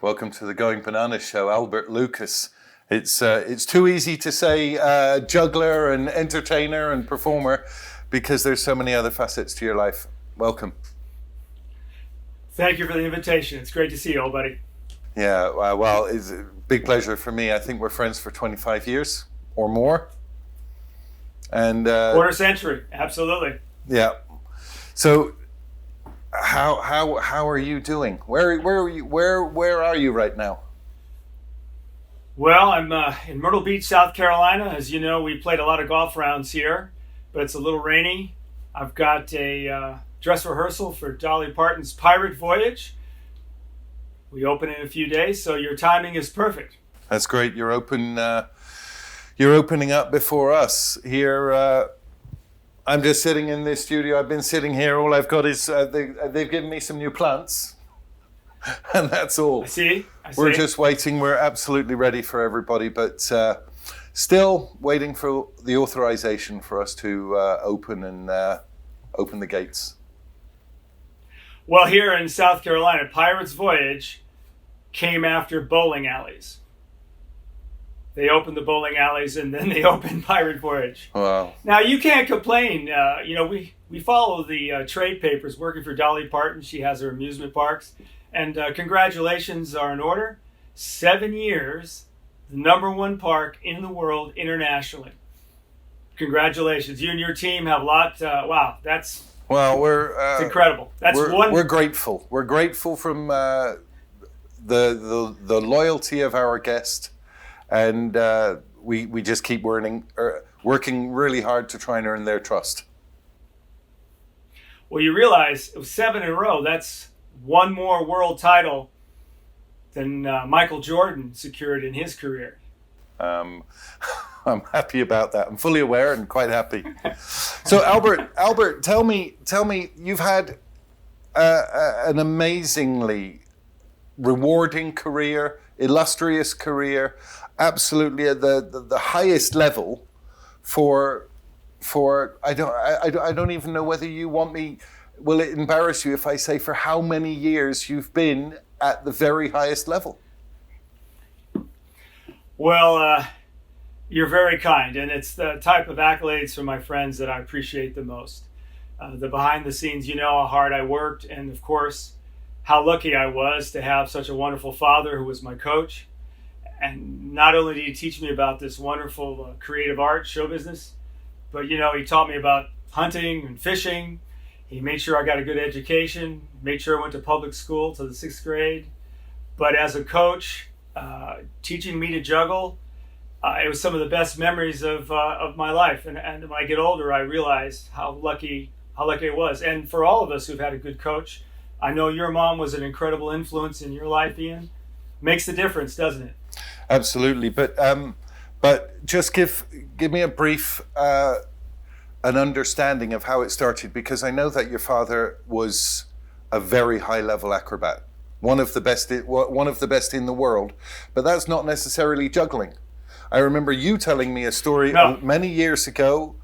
Welcome to the Going Bananas show, Albert Lucas. It's too easy to say juggler and entertainer and performer because there's so many other facets to your life. Welcome. Thank you for the invitation. It's great to see you, old buddy. Yeah, well, it's a big pleasure for me. I think we're friends for 25 years or more. And quarter century, absolutely. Yeah. So how are you doing? Where are you right now? Well, I'm in Myrtle Beach, South Carolina. As you know, we played a lot of golf rounds here, but it's a little rainy. I've got a dress rehearsal for Dolly Parton's Pirate Voyage. We open in a few days, so your timing is perfect. That's great. You're opening up before us here. I'm just sitting in this studio. I've been sitting here. All I've got is they've given me some new plants, and that's all. I see. We're just waiting. We're absolutely ready for everybody, but still waiting for the authorization for us to open the gates. Well, here in South Carolina, Pirate's Voyage came after bowling alleys. They opened the bowling alleys and then they opened Pirate Voyage. Wow. Now, you can't complain. We follow the trade papers working for Dolly Parton. She has her amusement parks. And congratulations are in order. 7 years, the #1 park in the world internationally. Congratulations. You and your team have a lot. Wow, that's... Well, it's incredible. We're grateful. We're grateful from the loyalty of our guest. And we just keep working really hard to try and earn their trust. Well, you realize it was 7 in a row. That's one more world title than Michael Jordan secured in his career. I'm happy about that. I'm fully aware and quite happy. So Albert, tell me, you've had an amazingly rewarding career, illustrious career. Absolutely at the highest level for I don't even know whether you want me. Will it embarrass you if I say for how many years you've been at the very highest level? Well, you're very kind, and it's the type of accolades from my friends that I appreciate the most. The behind the scenes, you know how hard I worked, and of course how lucky I was to have such a wonderful father who was my coach. And not only did he teach me about this wonderful creative art, show business, but, he taught me about hunting and fishing. He made sure I got a good education, made sure I went to public school to the 6th grade. But as a coach, teaching me to juggle, it was some of the best memories of my life. And when I get older, I realize how lucky I was. And for all of us who've had a good coach, I know your mom was an incredible influence in your life, Ian. Makes the difference, doesn't it? Absolutely, but just give me a brief an understanding of how it started, because I know that your father was a very high level acrobat, one of the best in the world, but that's not necessarily juggling. I remember you telling me a story many years ago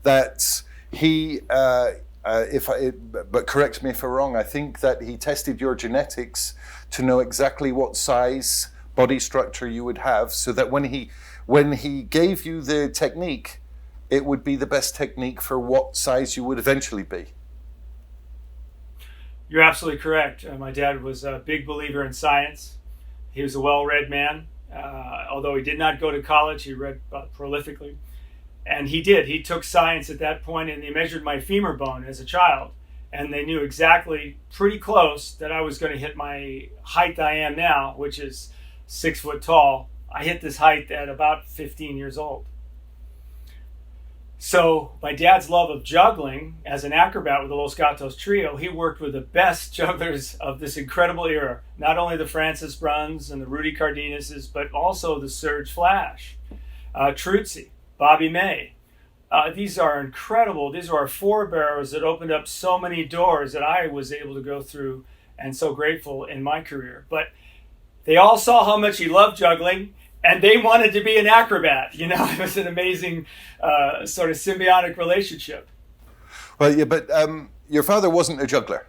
that he, but correct me if I'm wrong, I think that he tested your genetics to know exactly what size body structure you would have, so that when he gave you the technique, it would be the best technique for what size you would eventually be. You're absolutely correct. My dad was a big believer in science. He was a well-read man. Although he did not go to college, he read prolifically. And he took science at that point, and they measured my femur bone as a child. And they knew exactly, pretty close, that I was going to hit my height I am now, which is 6 foot tall. I hit this height at about 15 years old. So my dad's love of juggling, as an acrobat with the Los Gatos Trio, he worked with the best jugglers of this incredible era. Not only the Francis Bruns and the Rudy Cardenases, but also the Serge Flash, Truzzi, Bobby May. These are incredible. These are our forebears that opened up so many doors that I was able to go through, and so grateful in my career. But they all saw how much he loved juggling, and they wanted to be an acrobat. It was an amazing sort of symbiotic relationship. Well, yeah, but your father wasn't a juggler.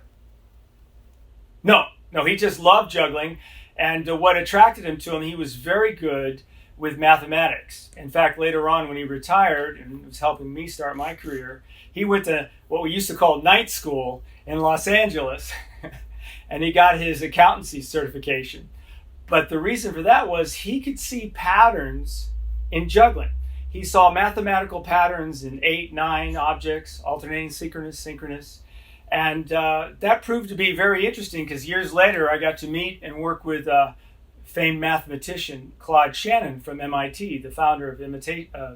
No, he just loved juggling. And what attracted him to him, he was very good with mathematics. In fact, later on when he retired and was helping me start my career, he went to what we used to call night school in Los Angeles and he got his accountancy certification. But the reason for that was he could see patterns in juggling. He saw mathematical patterns in 8, 9 objects, alternating synchronous. And that proved to be very interesting because years later I got to meet and work with famed mathematician Claude Shannon from MIT, the founder of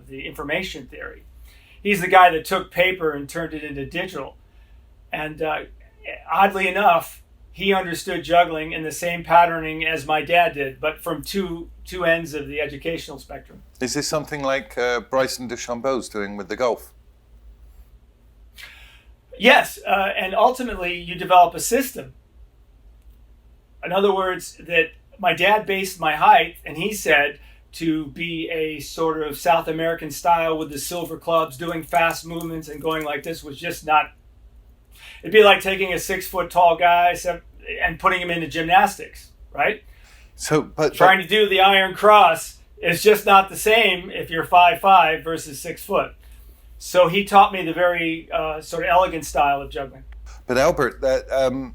the information theory. He's the guy that took paper and turned it into digital. And oddly enough, he understood juggling in the same patterning as my dad did, but from two ends of the educational spectrum. Is this something like Bryson DeChambeau's doing with the golf? Yes, and ultimately you develop a system. In other words, that my dad based my height, and he said to be a sort of South American style with the silver clubs, doing fast movements and going like this was just not. It'd be like taking a 6 foot tall guy and putting him into gymnastics, right? But trying to do the iron cross is just not the same if you're 5'5" versus 6 foot. So he taught me the very sort of elegant style of juggling. But Albert, that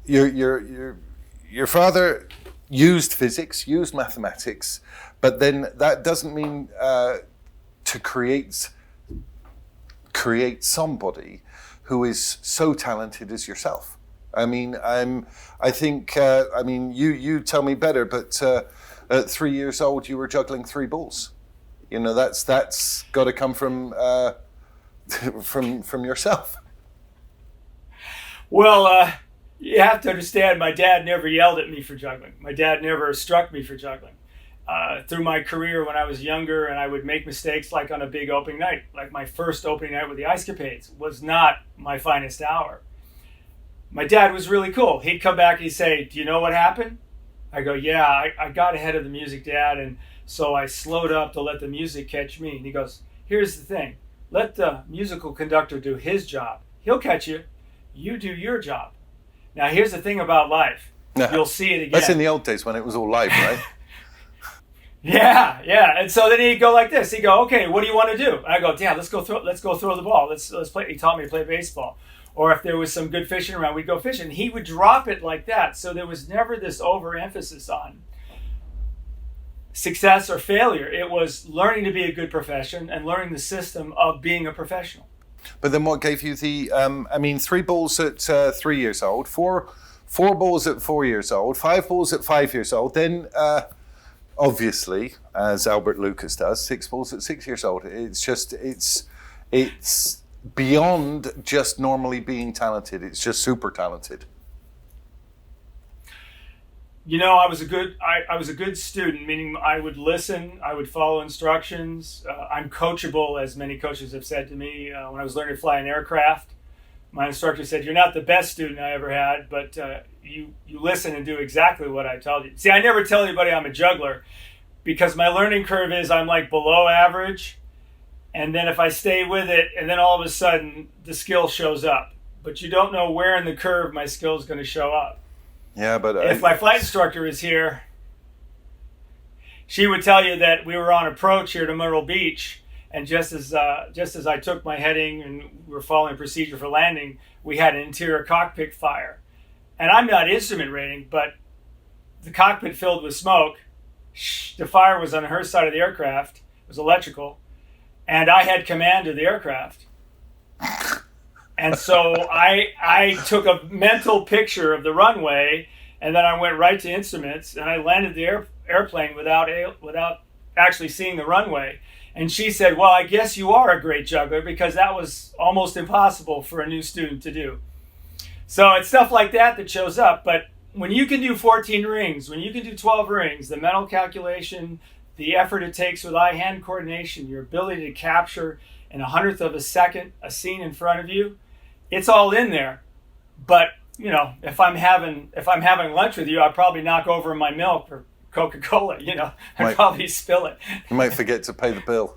your father used physics, used mathematics, but then that doesn't mean to create somebody who is so talented as yourself. I mean, I think you tell me better, but at 3 years old you were juggling 3 balls. You know, that's got to come from yourself. Well, you have to understand, my dad never yelled at me for juggling. My dad never struck me for juggling. Through my career when I was younger and I would make mistakes like on a big opening night, like my first opening night with the Ice Capades was not my finest hour. My dad was really cool. He'd come back and he'd say, "Do you know what happened?" I go, "Yeah, I got ahead of the music, Dad, and so I slowed up to let the music catch me." And he goes, "Here's the thing. Let the musical conductor do his job. He'll catch you. You do your job. Now, here's the thing about life. You'll see it again." That's in the old days when it was all live, right? Yeah. And so then he'd go like this. He'd go, "Okay, what do you want to do?" And I go, "Yeah, let's go throw the ball. Let's play." He taught me to play baseball. Or if there was some good fishing around, we'd go fishing. He would drop it like that. So there was never this overemphasis on success or failure. It was learning to be a good profession and learning the system of being a professional. But then what gave you the, 3 balls at 3 years old, four balls at 4 years old, 5 balls at 5 years old, then obviously, as Albert Lucas does, 6 balls at 6 years old. It's just, it's beyond just normally being talented. It's just super talented. You know, I was a good student, meaning I would listen, I would follow instructions. I'm coachable, as many coaches have said to me. When I was learning to fly an aircraft, my instructor said, "You're not the best student I ever had, but you listen and do exactly what I told you." See, I never tell anybody I'm a juggler because my learning curve is I'm like below average. And then if I stay with it, and then all of a sudden the skill shows up. But you don't know where in the curve my skill is going to show up. Yeah, but if my flight instructor is here, she would tell you that we were on approach here to Myrtle Beach, and just as I took my heading and we were following procedure for landing, we had an interior cockpit fire. And I'm not instrument rating, but the cockpit filled with smoke. The fire was on her side of the aircraft. It was electrical. And I had command of the aircraft. And so I took a mental picture of the runway, and then I went right to instruments, and I landed the airplane without actually seeing the runway. And she said, "Well, I guess you are a great juggler because that was almost impossible for a new student to do." So it's stuff like that shows up. But when you can do 14 rings, when you can do 12 rings, the mental calculation, the effort it takes with eye-hand coordination, your ability to capture in 1/100th of a second a scene in front of you, it's all in there. But you know, if I'm having lunch with you, I'll probably knock over my milk or Coca-Cola. You know, I'd probably spill it. You might forget to pay the bill.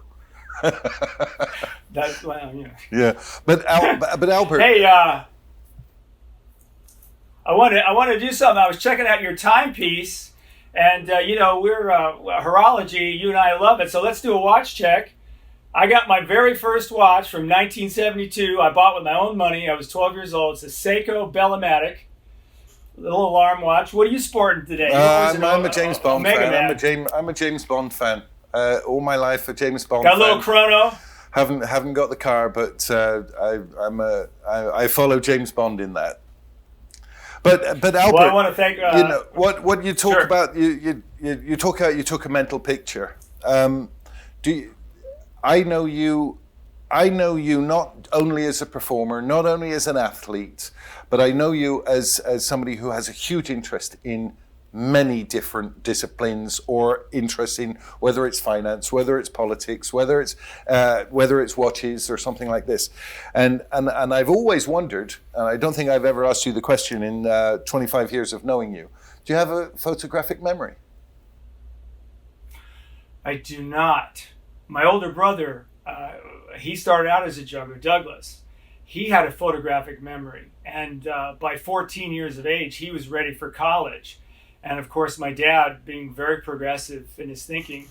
That's well, you know. Yeah, but Albert. Hey, I want to do something. I was checking out your timepiece, and we're horology. You and I love it. So let's do a watch check. I got my very first watch from 1972. I bought with my own money. I was 12 years old. It's a Seiko Bellamatic, little alarm watch. What are you sporting today? I'm a James Bond fan. I'm a James Bond fan. All my life, a James Bond fan. Got a little chrono. Haven't got the car, but I follow James Bond in that. But Albert, well, I want to thank what you talk sure. about. You talk about you took a mental picture. I know you not only as a performer, not only as an athlete, but I know you as somebody who has a huge interest in many different disciplines or interest in whether it's finance, whether it's politics, whether it's watches or something like this. And I've always wondered, and I don't think I've ever asked you the question in 25 years of knowing you, do you have a photographic memory? I do not. My older brother, he started out as a juggler, Douglas. He had a photographic memory, and by 14 years of age, he was ready for college. And of course, my dad, being very progressive in his thinking,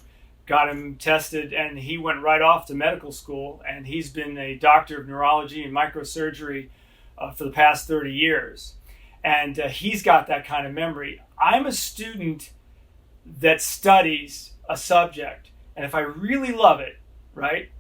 got him tested, and he went right off to medical school. And he's been a doctor of neurology and microsurgery for the past 30 years. And he's got that kind of memory. I'm a student that studies a subject. And if I really love it, right,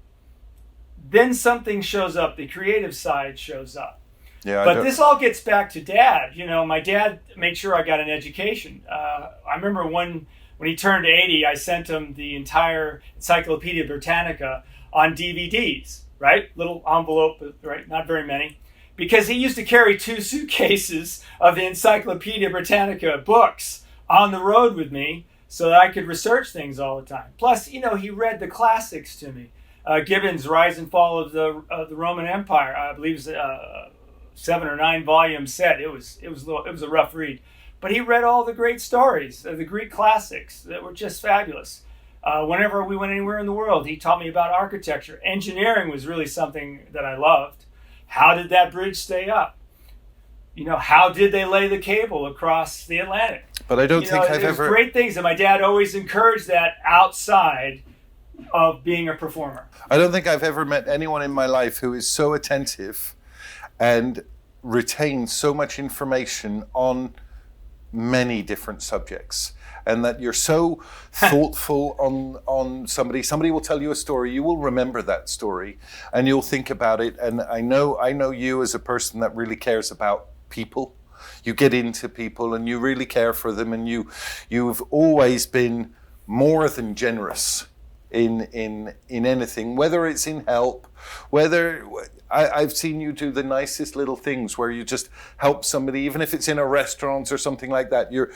then something shows up. The creative side shows up. Yeah, but this all gets back to Dad. My dad made sure I got an education. I remember when he turned 80, I sent him the entire Encyclopedia Britannica on DVDs, right? Little envelope, right? Not very many. Because he used to carry 2 suitcases of the Encyclopedia Britannica books on the road with me so that I could research things all the time. Plus, he read the classics to me. Gibbon's Rise and Fall of the Roman Empire, I believe it's 7 or 9 volume set. It was a rough read, but he read all the great stories, the Greek classics that were just fabulous. Whenever we went anywhere in the world, he taught me about architecture. Engineering was really something that I loved. How did that bridge stay up? How did they lay the cable across the Atlantic? But I don't think I've ever... great things, and my dad always encouraged that outside of being a performer. I don't think I've ever met anyone in my life who is so attentive and retains so much information on many different subjects, and that you're so thoughtful on somebody. Somebody will tell you a story, you will remember that story, and you'll think about it. And I know you as a person that really cares about people. You get into people and you really care for them, and you've always been more than generous in anything, whether it's in help, whether I've seen you do the nicest little things where you just help somebody, even if it's in a restaurant or something like that. You're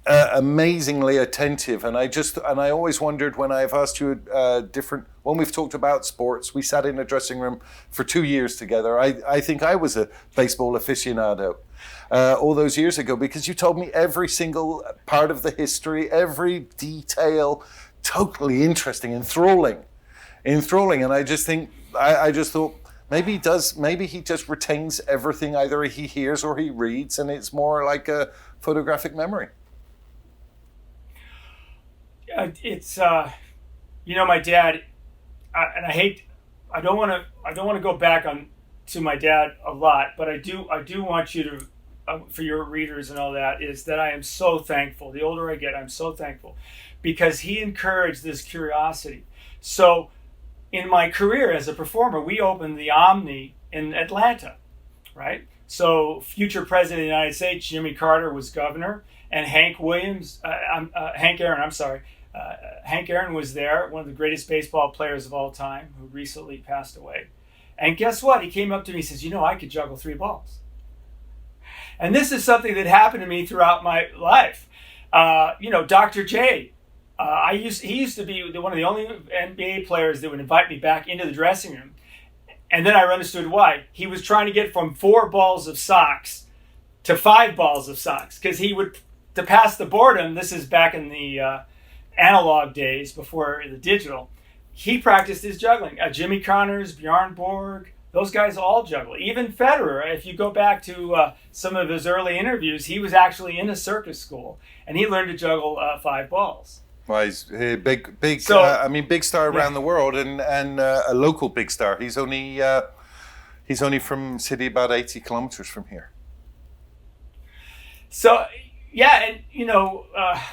amazingly attentive, and I always wondered when I've asked you when we've talked about sports. We sat in a dressing room for 2 years together. I think I was a baseball aficionado all those years ago, because you told me every single part of the history, every detail, totally interesting, enthralling, and I just thought maybe he just retains everything either he hears or he reads, and it's more like a photographic memory. It's my dad, and I don't want to go back to my dad a lot, but I do want you to, for your readers and all that, is that I am so thankful. The older I get, I'm so thankful, because he encouraged this curiosity. So in my career as a performer, we opened the Omni in Atlanta, right? So future president of the United States, Jimmy Carter, was governor, and Hank Aaron was there, one of the greatest baseball players of all time, who recently passed away. And guess what? He came up to me and says, I could juggle 3 balls. And this is something that happened to me throughout my life. Dr. J, he used to be one of the only NBA players that would invite me back into the dressing room. And then I understood why. He was trying to get from 4 balls of socks to 5 balls of socks, because he would, to pass the boredom, this is back in the analog days before the digital, he practiced his juggling. Jimmy Connors, Bjorn Borg, Those guys all juggle. Even Federer, if you go back to some of his early interviews, he was actually in a circus school, and he learned to juggle 5 balls. Well, he's a big. So, big star around the world, and a local big star. He's only from city about 80 kilometers from here. So, yeah, and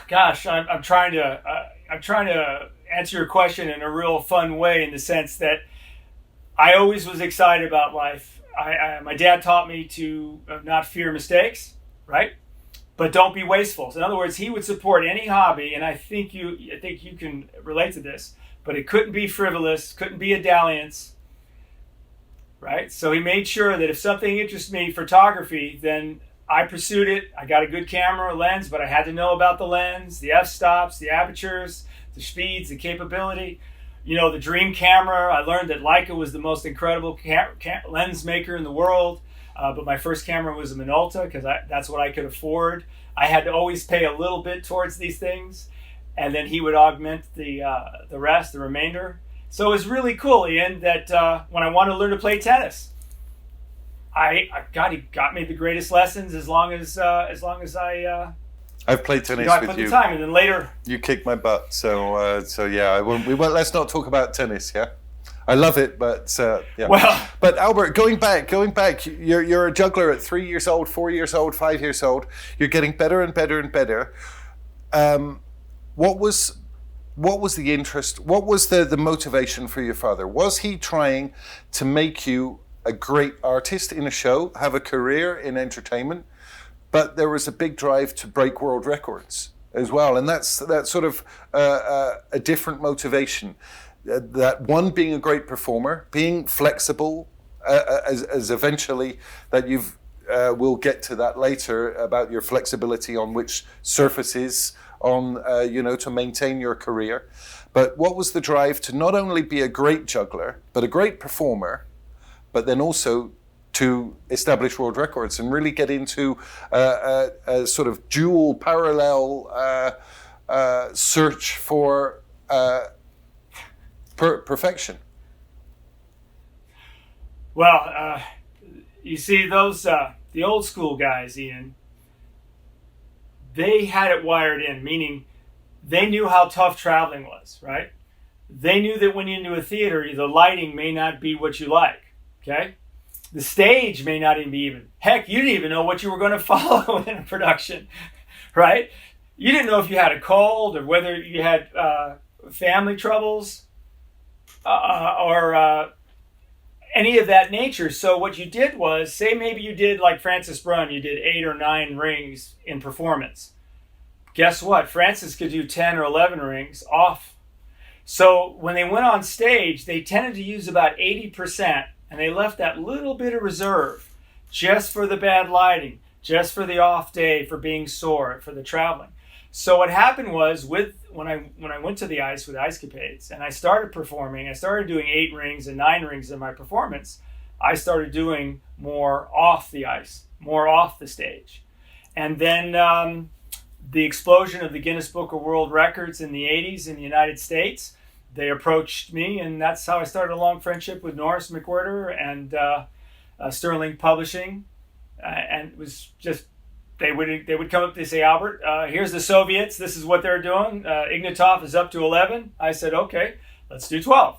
gosh, I'm trying to answer your question in a real fun way, in the sense that I always was excited about life. My dad taught me to not fear mistakes, right? But don't be wasteful. So in other words, he would support any hobby, and I think you can relate to this, but it couldn't be frivolous, couldn't be a dalliance, right? So he made sure that if something interested me, photography, then I pursued it. I got a good camera, lens, but I had to know about the lens, the f-stops, the apertures, the speeds, the capability. The dream camera, I learned that Leica was the most incredible lens maker in the world. But my first camera was a Minolta, because that's what I could afford. I had to always pay a little bit towards these things, and then he would augment the remainder. So it was really cool, Ian, that when I wanted to learn to play tennis, he got me the greatest lessons as long as I. I've played tennis I with put you. The time, and then later You kicked my butt, so yeah. Let's not talk about tennis. Yeah, I love it, but yeah. Well, but Albert, going back, you're a juggler at 3 years old, 4 years old, 5 years old. You're getting better and better and better. What was the interest? What was the motivation for your father? Was he trying to make you a great artist in a show, have a career in entertainment? But there was a big drive to break world records as well, and that's sort of a different motivation. That one, being a great performer, being flexible, as eventually that we'll get to that later about your flexibility on which surfaces to maintain your career. But what was the drive to not only be a great juggler but a great performer, but then also to establish world records and really get into a sort of dual parallel search for perfection? Well, you see, those the old school guys, Ian, they had it wired in, meaning they knew how tough traveling was, right? They knew that when you're into a theater, the lighting may not be what you like, okay? The stage may not even be even. Heck, you didn't even know what you were going to follow in a production, right? You didn't know if you had a cold or whether you had family troubles or any of that nature. So what you did was, say maybe you did like Francis Brunn, you did 8 or 9 rings in performance. Guess what? Francis could do 10 or 11 rings off. So when they went on stage, they tended to use about 80%. And they left that little bit of reserve just for the bad lighting, just for the off day, for being sore, for the traveling. So what happened was, when I went to the ice with Ice Capades and I started performing, I started doing 8 rings and 9 rings in my performance. I started doing more off the ice, more off the stage. And then the explosion of the Guinness Book of World Records in the 80s in the United States, they approached me, and that's how I started a long friendship with Norris McWhirter and Sterling Publishing. And it was just, they would come up, they say, Albert, here's the Soviets, this is what they're doing. Ignatov is up to 11. I said, okay, let's do 12.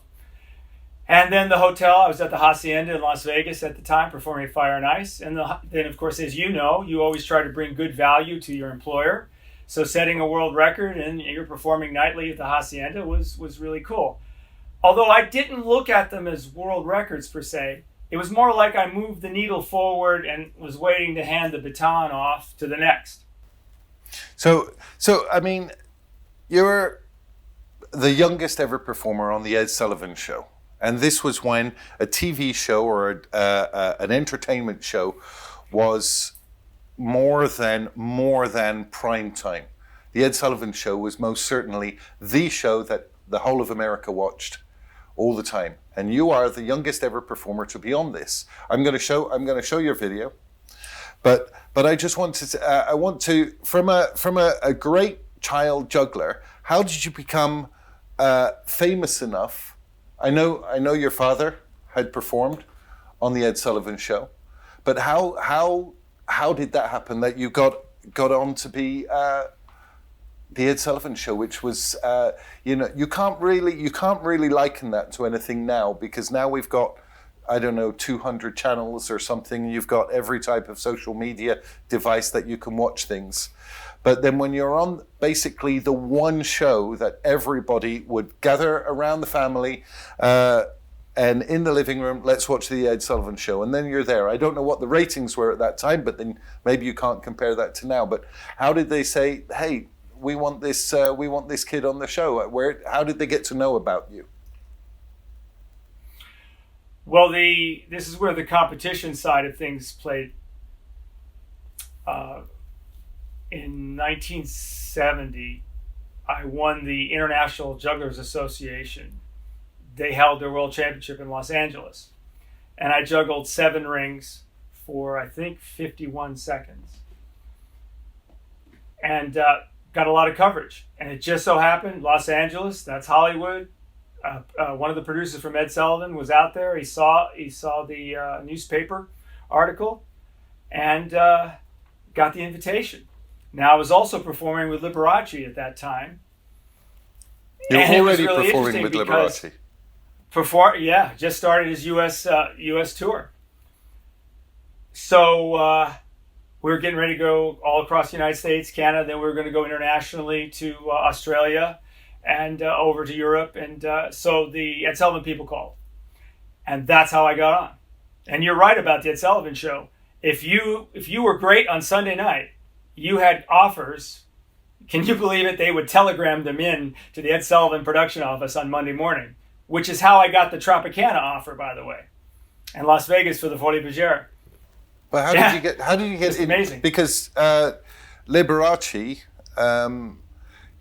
And then the hotel, I was at the Hacienda in Las Vegas at the time, performing Fire and Ice. And then, of course, as you know, you always try to bring good value to your employer. So setting a world record and you're performing nightly at the Hacienda was really cool. Although I didn't look at them as world records per se, it was more like I moved the needle forward and was waiting to hand the baton off to the next. So I mean, you're the youngest ever performer on the Ed Sullivan Show. And this was when a TV show or an entertainment show was more than prime time. The Ed Sullivan Show was most certainly the show that the whole of America watched all the time. And you are the youngest ever performer to be on this. I'm going to show your video, but I just wanted to I want to from a great child juggler. How did you become famous enough? I know your father had performed on the Ed Sullivan Show. But how did that happen that you got on to be the Ed Sullivan Show, which was you can't really liken that to anything now, because now we've got, I don't know, 200 channels or something. You've got every type of social media device that you can watch things. But then when you're on basically the one show that everybody would gather around the family and in the living room, let's watch the Ed Sullivan Show, and then you're there. I don't know what the ratings were at that time, but then maybe you can't compare that to now. But how did they say, hey, we want this kid on the show? How did they get to know about you? Well, this is where the competition side of things played. In 1970, I won the International Jugglers Association. They held their world championship in Los Angeles. And I juggled 7 rings for, I think, 51 seconds. And got a lot of coverage. And it just so happened, Los Angeles, that's Hollywood. One of the producers from Ed Sullivan was out there. He saw the newspaper article and got the invitation. Now, I was also performing with Liberace at that time. You're already really performing with Liberace. Just started his U.S. tour. So we were getting ready to go all across the United States, Canada. Then we were going to go internationally to Australia and over to Europe. And so the Ed Sullivan people called. And that's how I got on. And you're right about the Ed Sullivan Show. If you were great on Sunday night, you had offers. Can you believe it? They would telegram them in to the Ed Sullivan production office on Monday morning, which is how I got the Tropicana offer, by the way, and Las Vegas for the Folie Bergère. But how did you get it's in? Amazing. Because Liberace,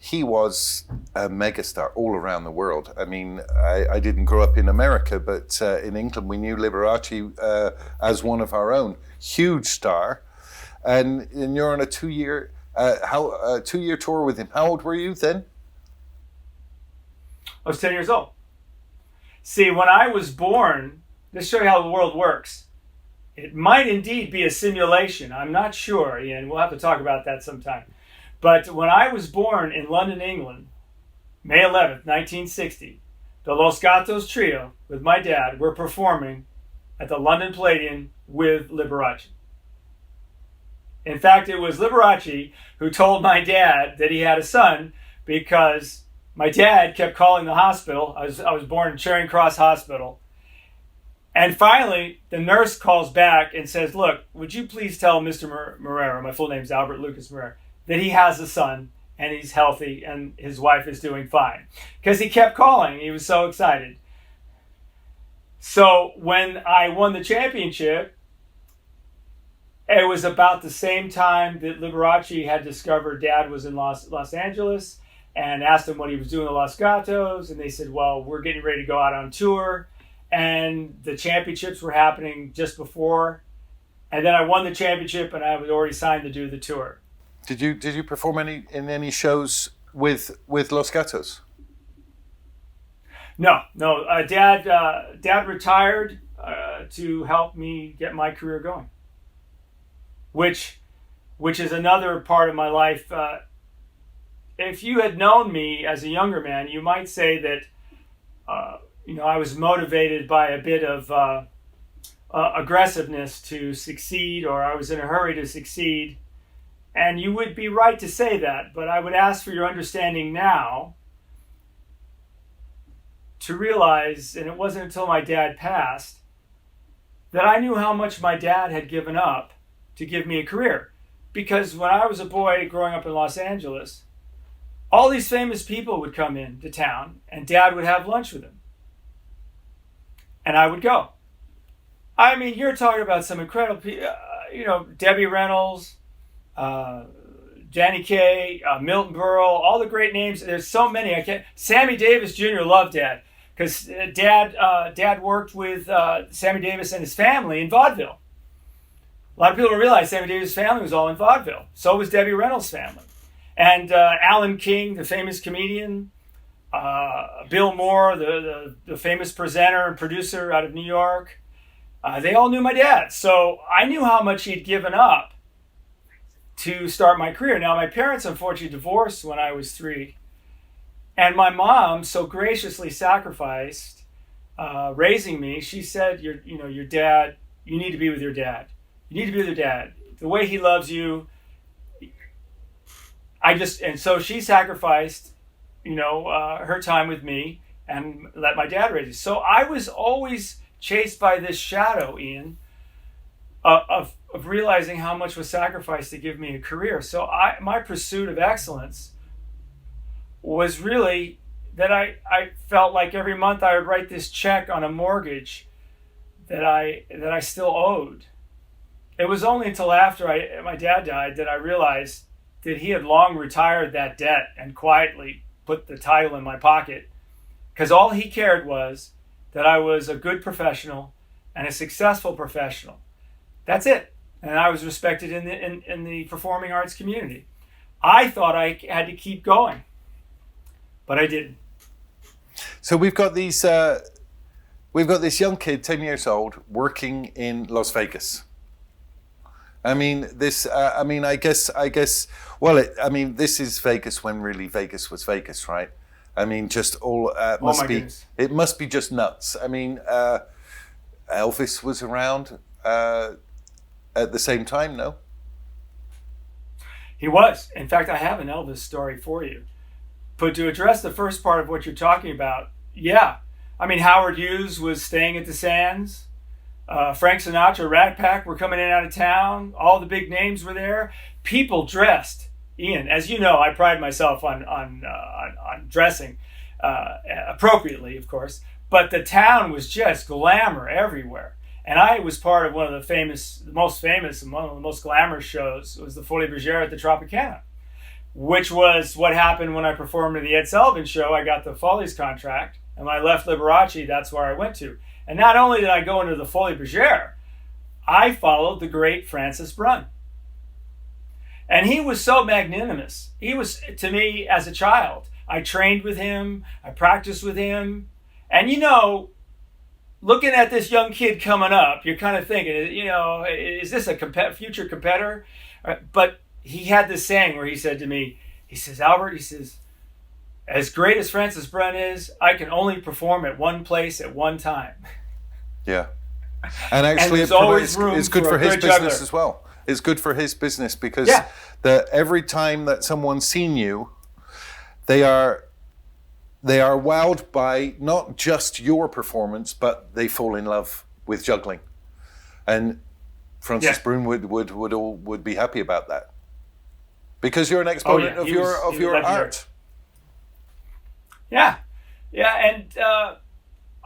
he was a megastar all around the world. I mean, I didn't grow up in America, but in England we knew Liberace as one of our own. Huge star. And you're on a 2-year tour with him. How old were you then? I was 10 years old. See, when I was born, this shows you how the world works. It might indeed be a simulation. I'm not sure, and we'll have to talk about that sometime. But when I was born in London, England, May 11th, 1960, the Los Gatos Trio with my dad were performing at the London Palladium with Liberace. In fact, it was Liberace who told my dad that he had a son, because my dad kept calling the hospital. I was born in Charing Cross Hospital. And finally, the nurse calls back and says, look, would you please tell Mr. Moreira, my full name is Albert Lucas Moreira, that he has a son and he's healthy and his wife is doing fine. Because he kept calling. He was so excited. So when I won the championship, it was about the same time that Liberace had discovered Dad was in Los Angeles and asked him what he was doing at Los Gatos. And they said, well, we're getting ready to go out on tour. And the championships were happening just before. And then I won the championship and I was already signed to do the tour. Did you perform in any shows with Los Gatos? No. Dad retired to help me get my career going. Which is another part of my life. If you had known me as a younger man, you might say that I was motivated by a bit of aggressiveness to succeed, or I was in a hurry to succeed. And you would be right to say that, but I would ask for your understanding now to realize, and it wasn't until my dad passed, that I knew how much my dad had given up to give me a career. Because when I was a boy growing up in Los Angeles, all these famous people would come into town and Dad would have lunch with them. And I would go. I mean, you're talking about some incredible people, Debbie Reynolds, Danny Kaye, Milton Berle, all the great names. There's so many. Sammy Davis Jr. loved Dad because Dad worked with Sammy Davis and his family in vaudeville. A lot of people don't realize Sammy Davis' family was all in vaudeville. So was Debbie Reynolds' family. And Alan King, the famous comedian, Bill Moore, the famous presenter and producer out of New York, they all knew my dad. So I knew how much he'd given up to start my career. Now, my parents unfortunately divorced when I was 3. And my mom so graciously sacrificed raising me. She said, your dad, you need to be with your dad. You need to be with your dad. The way he loves you. And so she sacrificed, her time with me and let my dad raise me. So I was always chased by this shadow, Ian, of realizing how much was sacrificed to give me a career. So my pursuit of excellence was really that I felt like every month I would write this check on a mortgage that I still owed. It was only until after my dad died that I realized that he had long retired that debt and quietly put the title in my pocket, because all he cared was that I was a good professional and a successful professional. That's it. And I was respected in the performing arts community. I thought I had to keep going, but I didn't. So we've got this young kid, 10 years old, working in Las Vegas. I mean, this. I guess. Well, this is Vegas when really Vegas was Vegas, right? I mean, just all must be. Goodness. It must be just nuts. I mean, Elvis was around at the same time, no? He was. In fact, I have an Elvis story for you. But to address the first part of what you're talking about, yeah. I mean, Howard Hughes was staying at the Sands. Frank Sinatra, Rat Pack were coming in and out of town. All the big names were there. People dressed. Ian, as you know, I pride myself on dressing appropriately, of course. But the town was just glamour everywhere. And I was part of one of the most famous and one of the most glamorous shows. It was the Folie Bergère at the Tropicana, which was what happened when I performed in the Ed Sullivan Show. I got the Follies contract, and when I left Liberace, that's where I went to. And not only did I go into the Folie Bergère, I followed the great Francis Brunn. And he was so magnanimous. He was, to me, as a child. I trained with him. I practiced with him. And, looking at this young kid coming up, you're kind of thinking, is this a future competitor? But he had this saying where he said to me, he says, Albert, he says, as great as Francis Brunn is, I can only perform at one place at one time. Yeah. And actually, it's good for his business as well. It's good for his business because every time that someone's seen you, they are wowed by not just your performance, but they fall in love with juggling. And Francis Brunn would be happy about that because you're an exponent of your art. Yeah, and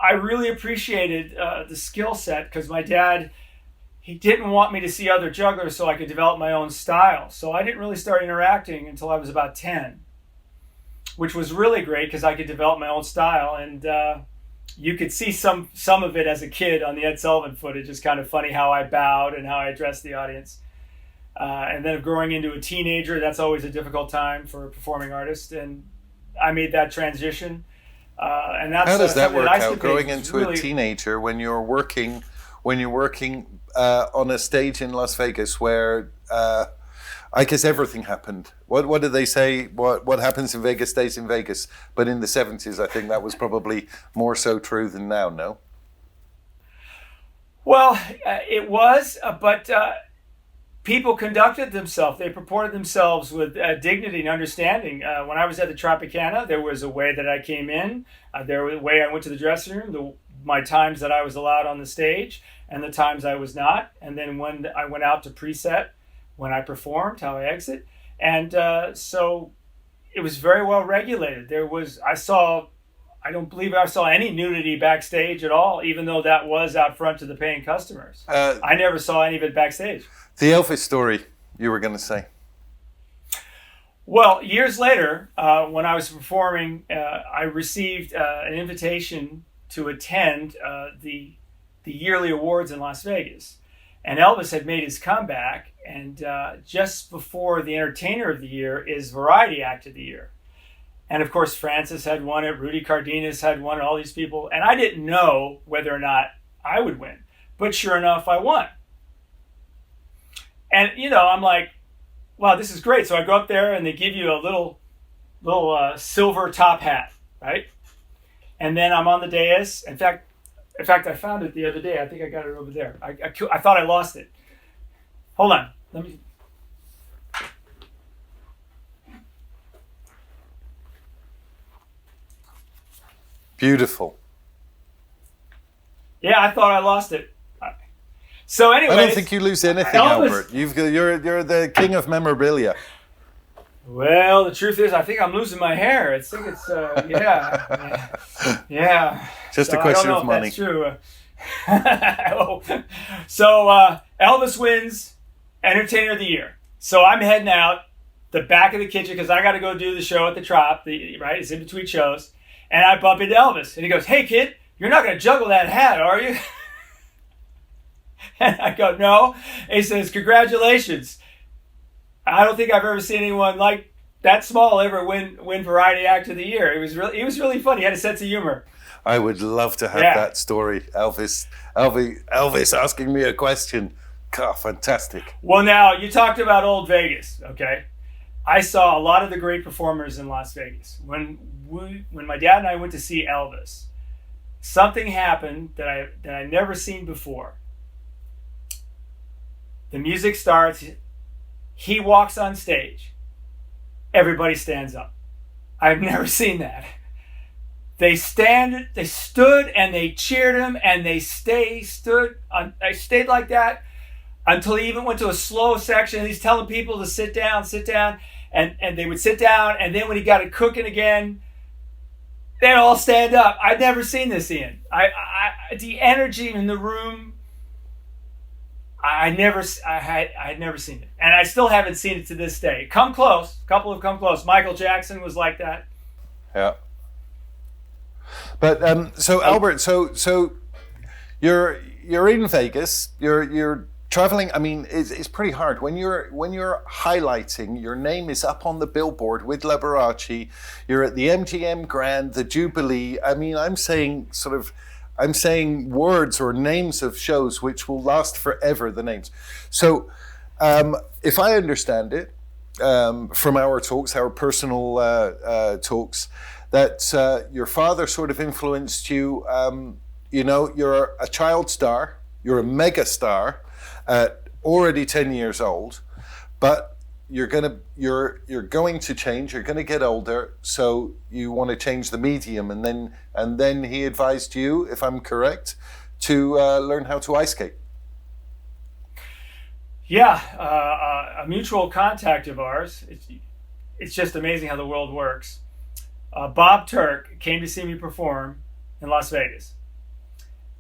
I really appreciated the skill set because my dad, he didn't want me to see other jugglers so I could develop my own style. So I didn't really start interacting until I was about 10, which was really great because I could develop my own style. And you could see some of it as a kid on the Ed Sullivan footage. It's kind of funny how I bowed and how I addressed the audience. And then growing into a teenager, that's always a difficult time for a performing artist. And I made that transition. And that's how does that work out? Growing into a teenager when you're working on a stage in Las Vegas where I guess everything happened. What did they say? What happens in Vegas stays in Vegas. But in the 70s, I think that was probably more so true than now. No. Well, it was, but people conducted themselves. They purported themselves with dignity and understanding. When I was at the Tropicana, there was a way that I came in. There was a way I went to the dressing room, my times that I was allowed on the stage, and the times I was not. And then when I went out to preset, when I performed, how I exit. And so it was very well regulated. I don't believe I saw any nudity backstage at all, even though that was out front to the paying customers. I never saw any of it backstage. The Elvis story, you were going to say. Well, years later, when I was performing, I received an invitation to attend the yearly awards in Las Vegas. And Elvis had made his comeback, and just before the Entertainer of the Year is Variety Act of the Year. And of course, Francis had won it, Rudy Cardenas had won it, all these people. And I didn't know whether or not I would win. But sure enough, I won. And, I'm like, wow, this is great. So I go up there and they give you a little silver top hat, right? And then I'm on the dais. In fact, I found it the other day. I think I got it over there. I thought I lost it. Hold on. Let me. Beautiful. Yeah, I thought I lost it. So anyway, I don't think you lose anything, Elvis. Albert. You're the king of memorabilia. Well, the truth is, I think I'm losing my hair. Yeah. Just a question of money. That's true. So Elvis wins Entertainer of the Year. So I'm heading out the back of the kitchen because I got to go do the show at the Trop. Right, it's in between shows, and I bump into Elvis, and he goes, "Hey, kid, you're not going to juggle that hat, are you?" And I go, "No." And he says, "Congratulations. I don't think I've ever seen anyone like that small ever win Variety Act of the Year." It was really funny. He had a sense of humor. I would love to have that story. Elvis asking me a question. God, fantastic. Well, now you talked about old Vegas. Okay, I saw a lot of the great performers in Las Vegas. When my dad and I went to see Elvis, something happened that I never seen before. The music starts. He walks on stage. Everybody stands up. I've never seen that. They stood and they cheered him and they stayed like that until he even went to a slow section and he's telling people to sit down, and they would sit down, and then when he got it cooking again, they'd all stand up. I'd never seen this, Ian. The energy in the room, I'd never seen it, and I still haven't seen it to this day. Come close, a couple have come close. Michael Jackson was like that. Yeah. But so Albert, so you're in Vegas. You're traveling. I mean, it's pretty hard when you're highlighting. Your name is up on the billboard with Liberace. You're at the MGM Grand, the Jubilee. I mean, I'm saying words or names of shows which will last forever. The names. So, if I understand it from our talks, our personal talks, that your father sort of influenced you. You're a child star. You're a mega star at already 10 years old, but you're going to change. You're going to get older, so you want to change the medium, and then he advised you, if I'm correct, to learn how to ice skate. Yeah, a mutual contact of ours. It's just amazing how the world works. Bob Turk came to see me perform in Las Vegas.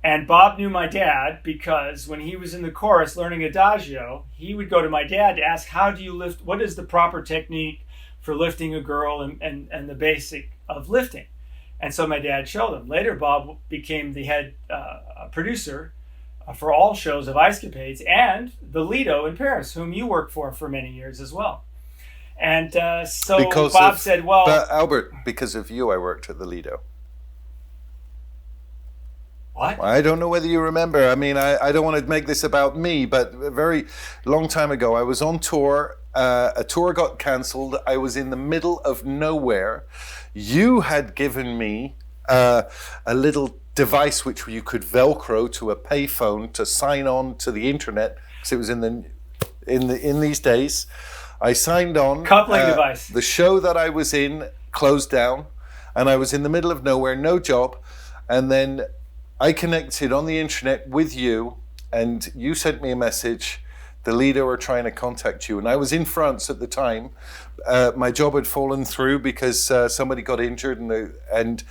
And Bob knew my dad because when he was in the chorus learning Adagio, he would go to my dad to ask, how do you lift? What is the proper technique for lifting a girl and the basic of lifting? And so my dad showed him. Later, Bob became the head producer for all shows of Ice Capades and the Lido in Paris, whom you worked for many years as well. And so Bob said, well... But Albert, because of you, I worked at the Lido. What? I don't know whether you remember. I mean, I don't want to make this about me, but a very long time ago, I was on tour. A tour got cancelled. I was in the middle of nowhere. You had given me a little device which you could Velcro to a payphone to sign on to the internet, because it was in these days. I signed on. Coupling device. The show that I was in closed down, and I was in the middle of nowhere, no job, and then I connected on the internet with you, and you sent me a message. The Lido are trying to contact you, and I was in France at the time. My job had fallen through because somebody got injured, and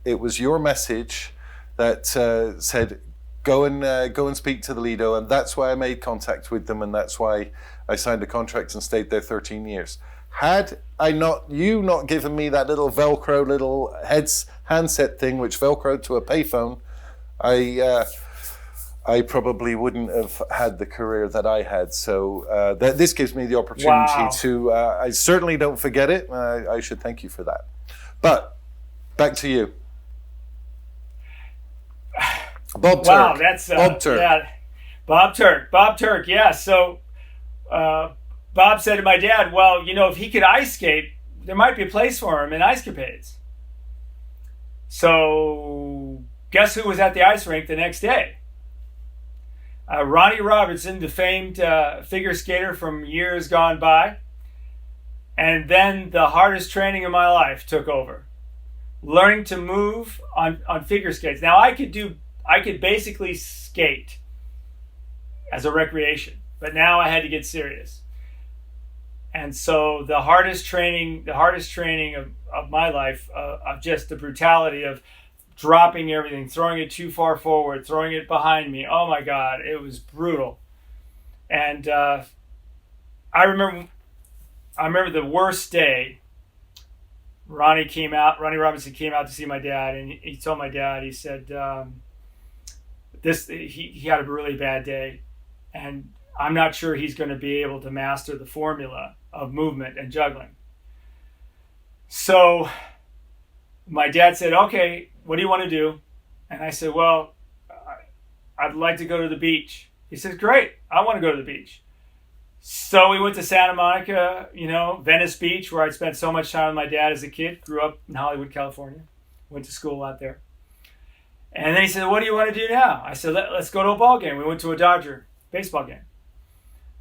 it was your message that said, go and speak to the Lido, and that's why I made contact with them, and that's why I signed a contract and stayed there 13 years. Had you not given me that little Velcro, little handset thing which Velcroed to a payphone, I probably wouldn't have had the career that I had. So this gives me the opportunity to. I certainly don't forget it. I should thank you for that. But back to you. Bob Wow, Turk. that's Bob Turk. yeah, Bob Turk. Yeah. So Bob said to my dad, "Well, if he could ice skate, there might be a place for him in ice capades." So guess who was at the ice rink the next day? Ronnie Robertson, the famed figure skater from years gone by. And then the hardest training of my life took over. Learning to move on figure skates. Now I could basically skate as a recreation, but now I had to get serious. And so the hardest training of my life, of just the brutality of dropping everything, throwing it too far forward, throwing it behind me. Oh my God, it was brutal. And I remember the worst day. Ronnie Robinson came out to see my dad, and he told my dad, he said, he had a really bad day, and I'm not sure he's going to be able to master the formula of movement and juggling. So my dad said, "Okay, what do you want to do?" And I said, "Well, I'd like to go to the beach." He said, "Great, I want to go to the beach." So we went to Santa Monica, Venice Beach, where I'd spent so much time with my dad as a kid. Grew up in Hollywood, California. Went to school out there. And then he said, "What do you want to do now?" I said, let's go to a ball game. We went to a Dodger baseball game.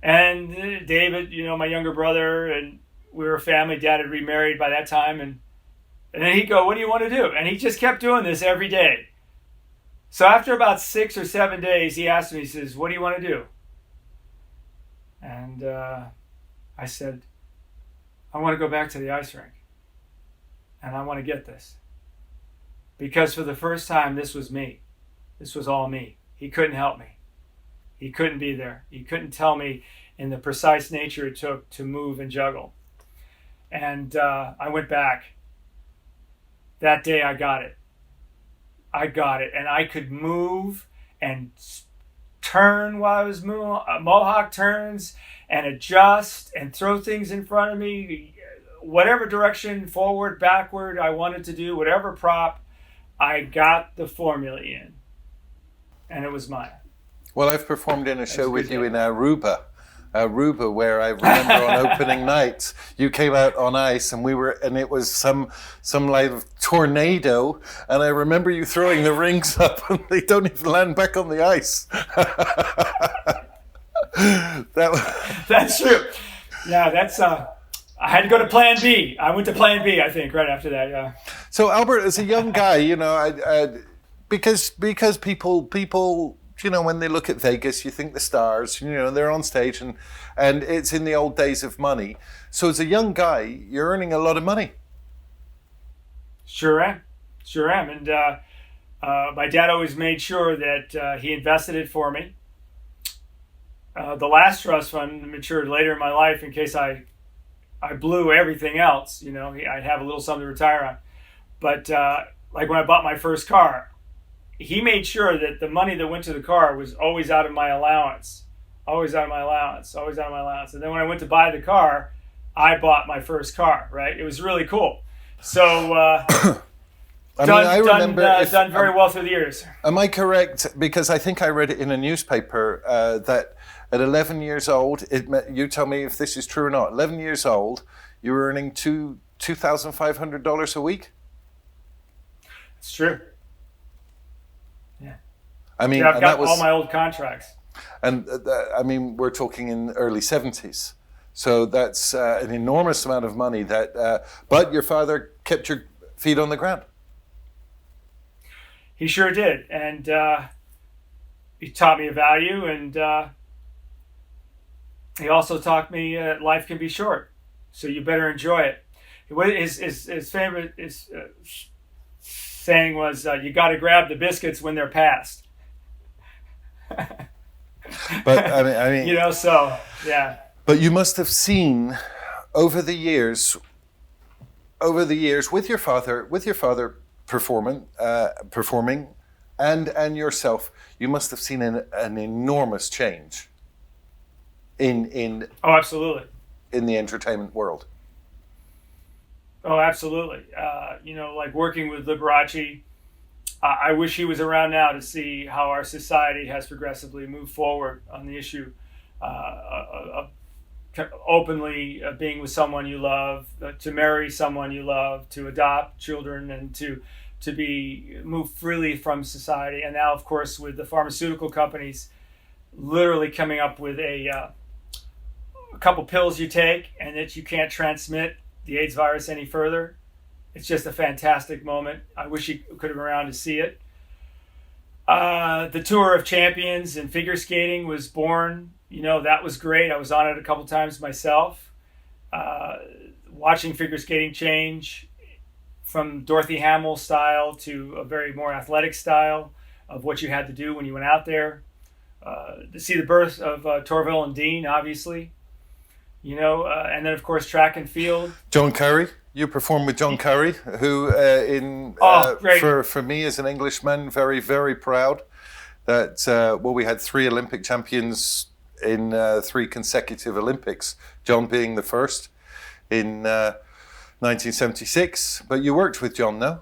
And David, my younger brother, and we were a family. Dad had remarried by that time. And then he'd go, "What do you want to do?" And he just kept doing this every day. So after about 6 or 7 days, he asked me, he says, "What do you want to do?" And I said, "I want to go back to the ice rink. And I want to get this." Because for the first time, this was me. This was all me. He couldn't help me. He couldn't be there. He couldn't tell me in the precise nature it took to move and juggle. And I went back. That day I got it. And I could move and turn while I was mohawk turns and adjust and throw things in front of me, whatever direction, forward, backward I wanted to do, whatever prop, I got the formula in, and it was mine. Well, I've performed in a show with you in Aruba, where I remember on opening night, you came out on ice and it was some like tornado, and I remember you throwing the rings up and they don't even land back on the ice. That's true. Yeah, that's I had to go to Plan B. I went to Plan B, I think, right after that. Yeah. So Albert, as a young guy, because people, when they look at Vegas, you think the stars, they're on stage and it's in the old days of money. So as a young guy, you're earning a lot of money. Sure am. And my dad always made sure that he invested it for me. The last trust fund matured later in my life in case I blew everything else. I'd have a little something to retire on. But like when I bought my first car, he made sure that the money that went to the car was always out of my allowance. And then when I went to buy the car, I bought my first car, right? It was really cool. So done very well through the years. Am I correct? Because I think I read it in a newspaper that at 11 years old, you tell me if this is true or not, 11 years old, you were earning $2,500 a week? It's true. Yeah. I mean, I've got all my old contracts. And we're talking in the early 70s. So that's an enormous amount of money but your father kept your feet on the ground. He sure did. And he taught me a value, and he also taught me life can be short, so you better enjoy it. His favorite saying was, "You got to grab the biscuits when they're passed." But I mean, so yeah. But you must have seen over the years with your father performing, and yourself, you must have seen an enormous change in absolutely, in the entertainment world. Oh, absolutely. Like working with Liberace, I wish he was around now to see how our society has progressively moved forward on the issue of openly being with someone you love, to marry someone you love, to adopt children, and to be move freely from society. And now, of course, with the pharmaceutical companies literally coming up with a couple pills you take and that you can't transmit the AIDS virus any further. It's just a fantastic moment. I wish you could have been around to see it. The Tour of Champions in figure skating was born. That was great. I was on it a couple times myself. Watching figure skating change from Dorothy Hamill style to a very more athletic style of what you had to do when you went out there. To see the birth of Torville and Dean, obviously. And then, of course, track and field. John Curry. You performed with John Curry, who, for me as an Englishman, very, very proud that, we had 3 Olympic champions in 3 consecutive Olympics, John being the first in 1976. But you worked with John, no?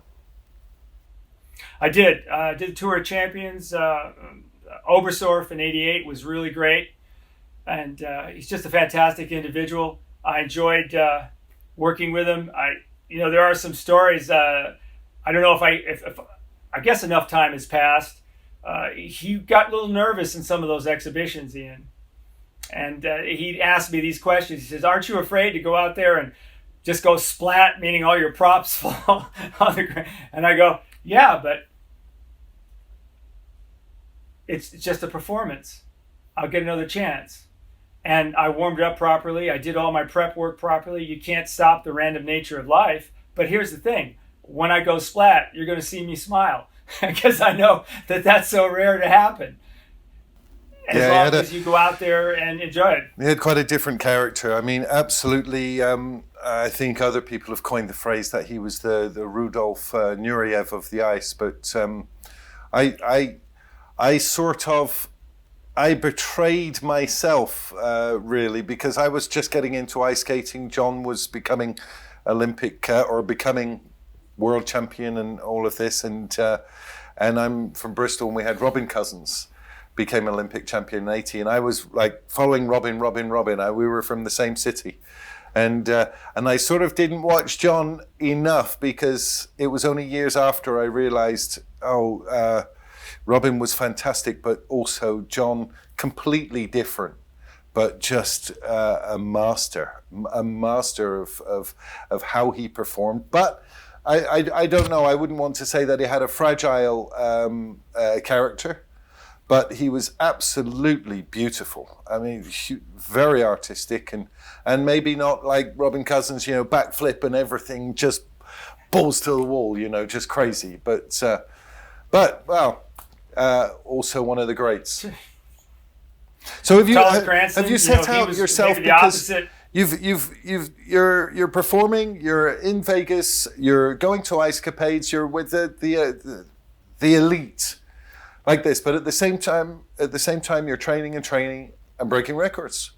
I did. I did the Tour of Champions. Oberstdorf in '88 was really great. And he's just a fantastic individual. I enjoyed working with him. There are some stories. I don't know if I guess enough time has passed. He got a little nervous in some of those exhibitions, Ian. And he asked me these questions. He says, "Aren't you afraid to go out there and just go splat, meaning all your props fall on the ground?" And I go, "Yeah, but it's just a performance. I'll get another chance." And I warmed up properly. I did all my prep work properly. You can't stop the random nature of life. But here's the thing. When I go splat, you're going to see me smile because I know that that's so rare to happen. As long as you go out there and enjoy it. He had quite a different character. I mean, absolutely. I think other people have coined the phrase that he was the Rudolf Nureyev of the ice. But I betrayed myself, really, because I was just getting into ice skating. John was becoming Olympic or becoming world champion and all of this. And I'm from Bristol, and we had Robin Cousins became Olympic champion in '80. And I was like following Robin. We were from the same city. And I sort of didn't watch John enough because it was only years after I realized, Robin was fantastic, but also John completely different, but just a master of how he performed. But I don't know. I wouldn't want to say that he had a fragile character, but he was absolutely beautiful. I mean, very artistic and maybe not like Robin Cousins, backflip and everything, just balls to the wall, just crazy. But also one of the greats. So have you set out yourself, because you're performing, you're in Vegas, you're going to ice capades, you're with the elite like this, but at the same time you're training and breaking records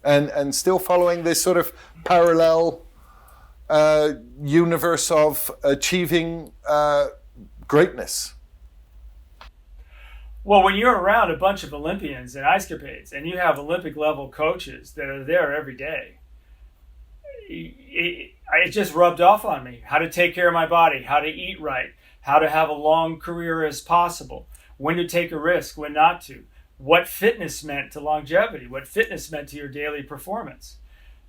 and still following this sort of parallel universe of achieving greatness. Well, when you're around a bunch of Olympians and ice capades and you have Olympic level coaches that are there every day, it just rubbed off on me how to take care of my body, how to eat right, how to have a long career as possible, when to take a risk, when not to, what fitness meant to longevity, what fitness meant to your daily performance.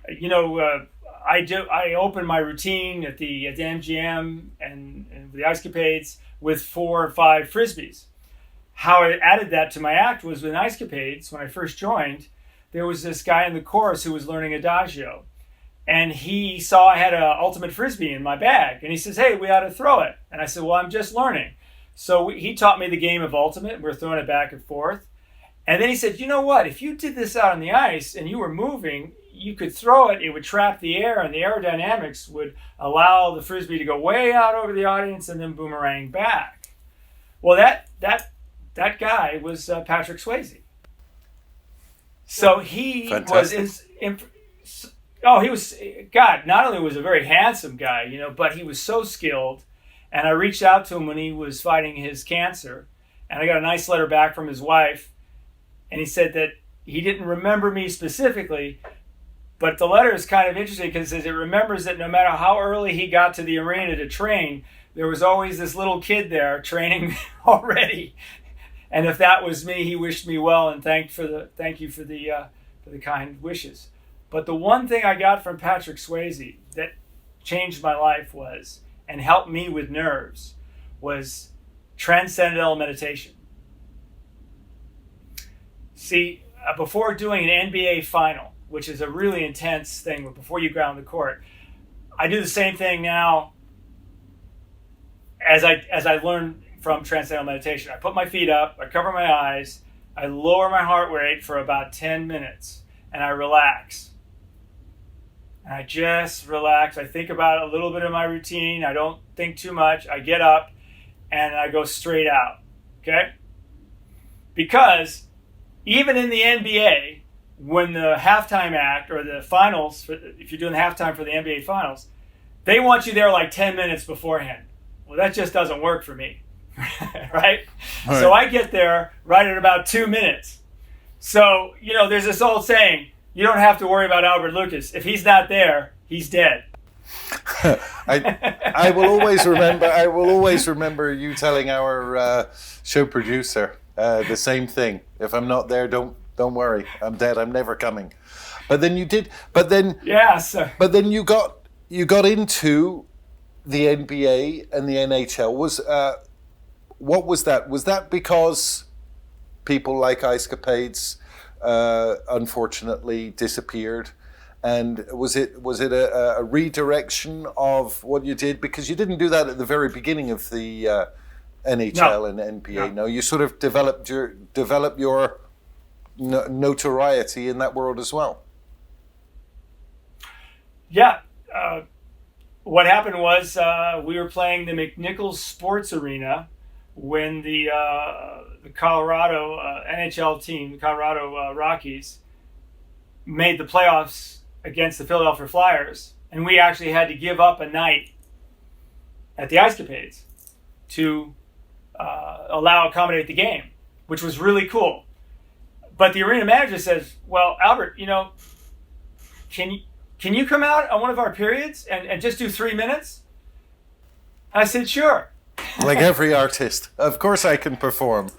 I open my routine at the MGM and the ice capades with 4 or 5 Frisbees. How I added that to my act was with ice capades, when I first joined, there was this guy in the chorus who was learning Adagio. And he saw I had an ultimate Frisbee in my bag. And he says, "Hey, we ought to throw it." And I said, "Well, I'm just learning." So he taught me the game of ultimate. We're throwing it back and forth. And then he said, "You know what? If you did this out on the ice and you were moving, you could throw it. It would trap the air, and the aerodynamics would allow the Frisbee to go way out over the audience and then boomerang back." Well, that guy was Patrick Swayze. So he Fantastic. he was, God, not only was a very handsome guy, but he was so skilled And I reached out to him when he was fighting his cancer, and I got a nice letter back from his wife, and he said that he didn't remember me specifically, but the letter is kind of interesting because it remembers that no matter how early he got to the arena to train, there was always this little kid there training already. And if that was me, he wished me well and thank you for the kind wishes. But the one thing I got from Patrick Swayze that changed my life and helped me with nerves was Transcendental Meditation. See, before doing an NBA final, which is a really intense thing, but before you go out on the court, I do the same thing now as I learned from Transcendental Meditation. I put my feet up, I cover my eyes, I lower my heart rate for about 10 minutes, and I relax. And I just relax. I think about a little bit of my routine. I don't think too much. I get up and I go straight out. Okay? Because even in the NBA, when the halftime act or the finals, if you're doing the halftime for the NBA finals, they want you there like 10 minutes beforehand. Well, that just doesn't work for me. Right? So I get there right at about 2 minutes. So, there's this old saying, you don't have to worry about Albert Lucas. If he's not there, he's dead. I will always remember you telling our show producer the same thing. If I'm not there, don't worry. I'm dead. I'm never coming. But then you did. But then But then you got into the NBA and the NHL. What was that? Was that because people like Ice Capades unfortunately disappeared, and was it a redirection of what you did, because you didn't do that at the very beginning of the NHL and NBA? No, you sort of developed your notoriety in that world as well. Yeah, what happened was we were playing the McNichols Sports Arena when the Colorado NHL team, the Colorado Rockies, made the playoffs against the Philadelphia Flyers, and we actually had to give up a night at the Ice Capades to accommodate the game, which was really cool. But the arena manager says, "Well, Albert, can you come out on one of our periods and just do 3 minutes?" I said, "Sure." Like every artist, of course I can perform.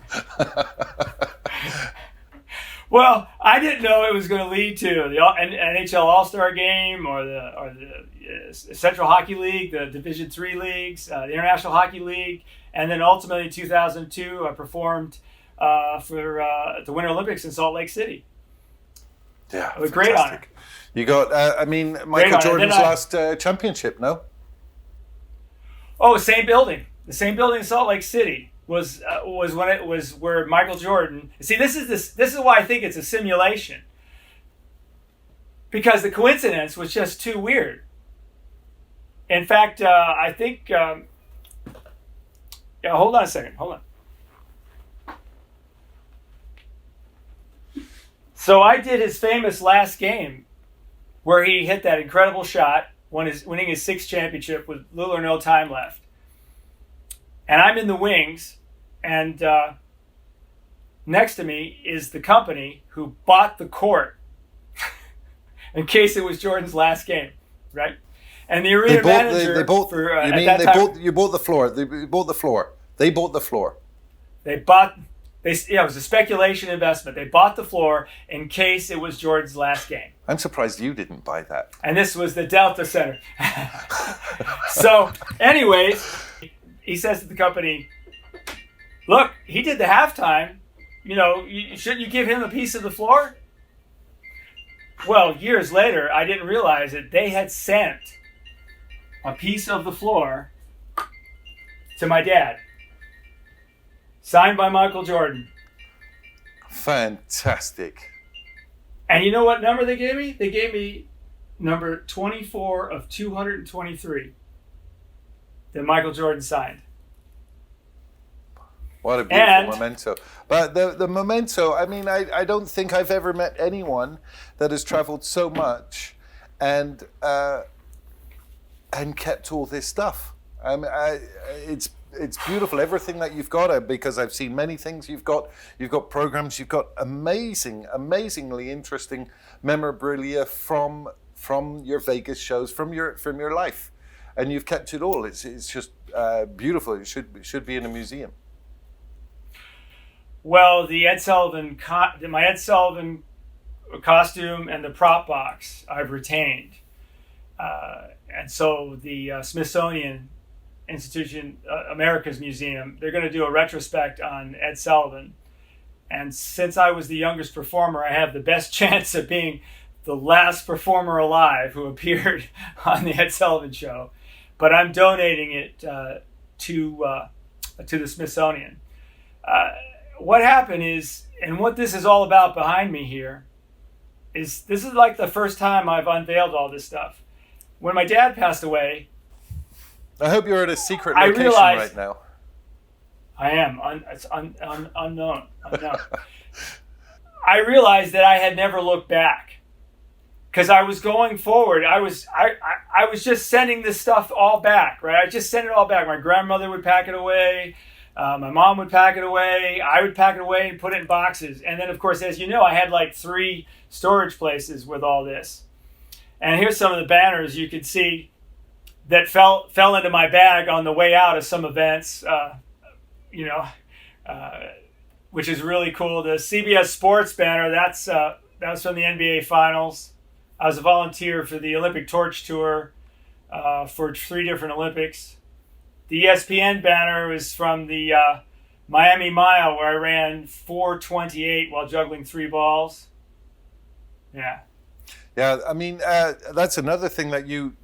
Well, I didn't know it was going to lead to the NHL All-Star Game or the Central Hockey League, the Division III leagues, the International Hockey League, and then ultimately in 2002 I performed for the Winter Olympics in Salt Lake City. Yeah, it was a great honor. You got, Michael Jordan's last championship, no? Oh, same building. The same building in Salt Lake City was when it was where Michael Jordan. See, this is why I think it's a simulation, because the coincidence was just too weird. In fact, I think. Hold on a second. Hold on. So I did his famous last game, where he hit that incredible shot, winning his 6th championship with little or no time left. And I'm in the wings, and next to me is the company who bought the court in case it was Jordan's last game, right? And the arena manager you bought the floor. They bought the floor. It was a speculation investment. They bought the floor in case it was Jordan's last game. I'm surprised you didn't buy that. And this was the Delta Center. So, anyways, he says to the company, "Look, he did the halftime. Shouldn't you give him a piece of the floor?" Well, years later, I didn't realize that they had sent a piece of the floor to my dad, signed by Michael Jordan. Fantastic. And you know what number they gave me? They gave me number 24 of 223 that Michael Jordan signed. What a beautiful memento. But the memento, I don't think I've ever met anyone that has traveled so much and kept all this stuff. It's beautiful, everything that you've got, because I've seen many things you've got. You've got programs, you've got amazingly interesting memorabilia from your Vegas shows, from your life, and you've kept it all. It's just beautiful. It should be in a museum. Well, the Ed Sullivan my Ed Sullivan costume and the prop box I've retained, and so the Smithsonian Institution, America's Museum, they're going to do a retrospect on Ed Sullivan. And since I was the youngest performer, I have the best chance of being the last performer alive who appeared on the Ed Sullivan show. But I'm donating it to the Smithsonian. What happened is, and what this is all about behind me here, is this is like the first time I've unveiled all this stuff. When my dad passed away, I hope you're at a secret location right now. I am. It's unknown. I realized that I had never looked back, because I was going forward. I was just sending this stuff all back, right? I just sent it all back. My grandmother would pack it away. My mom would pack it away. I would pack it away and put it in boxes. And then, of course, as you know, I had like 3 storage places with all this. And here's some of the banners you could see that fell into my bag on the way out of some events, which is really cool. The CBS Sports banner, that was from the NBA Finals. I was a volunteer for the Olympic Torch Tour for 3 different Olympics. The ESPN banner was from the Miami Mile, where I ran 4:28 while juggling 3 balls. Yeah. Yeah, I mean, that's another thing that you've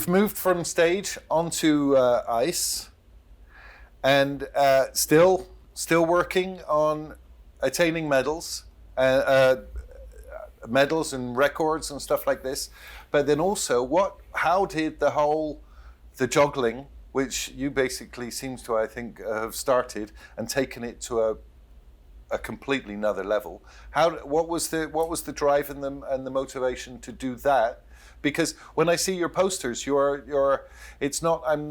moved from stage onto ice, and still working on attaining medals and records and stuff like this. But then also, how did the juggling, which you basically seems to, I think, have started and taken it to a completely another level. What was the drive and the motivation to do that? Because when I see your posters, I'm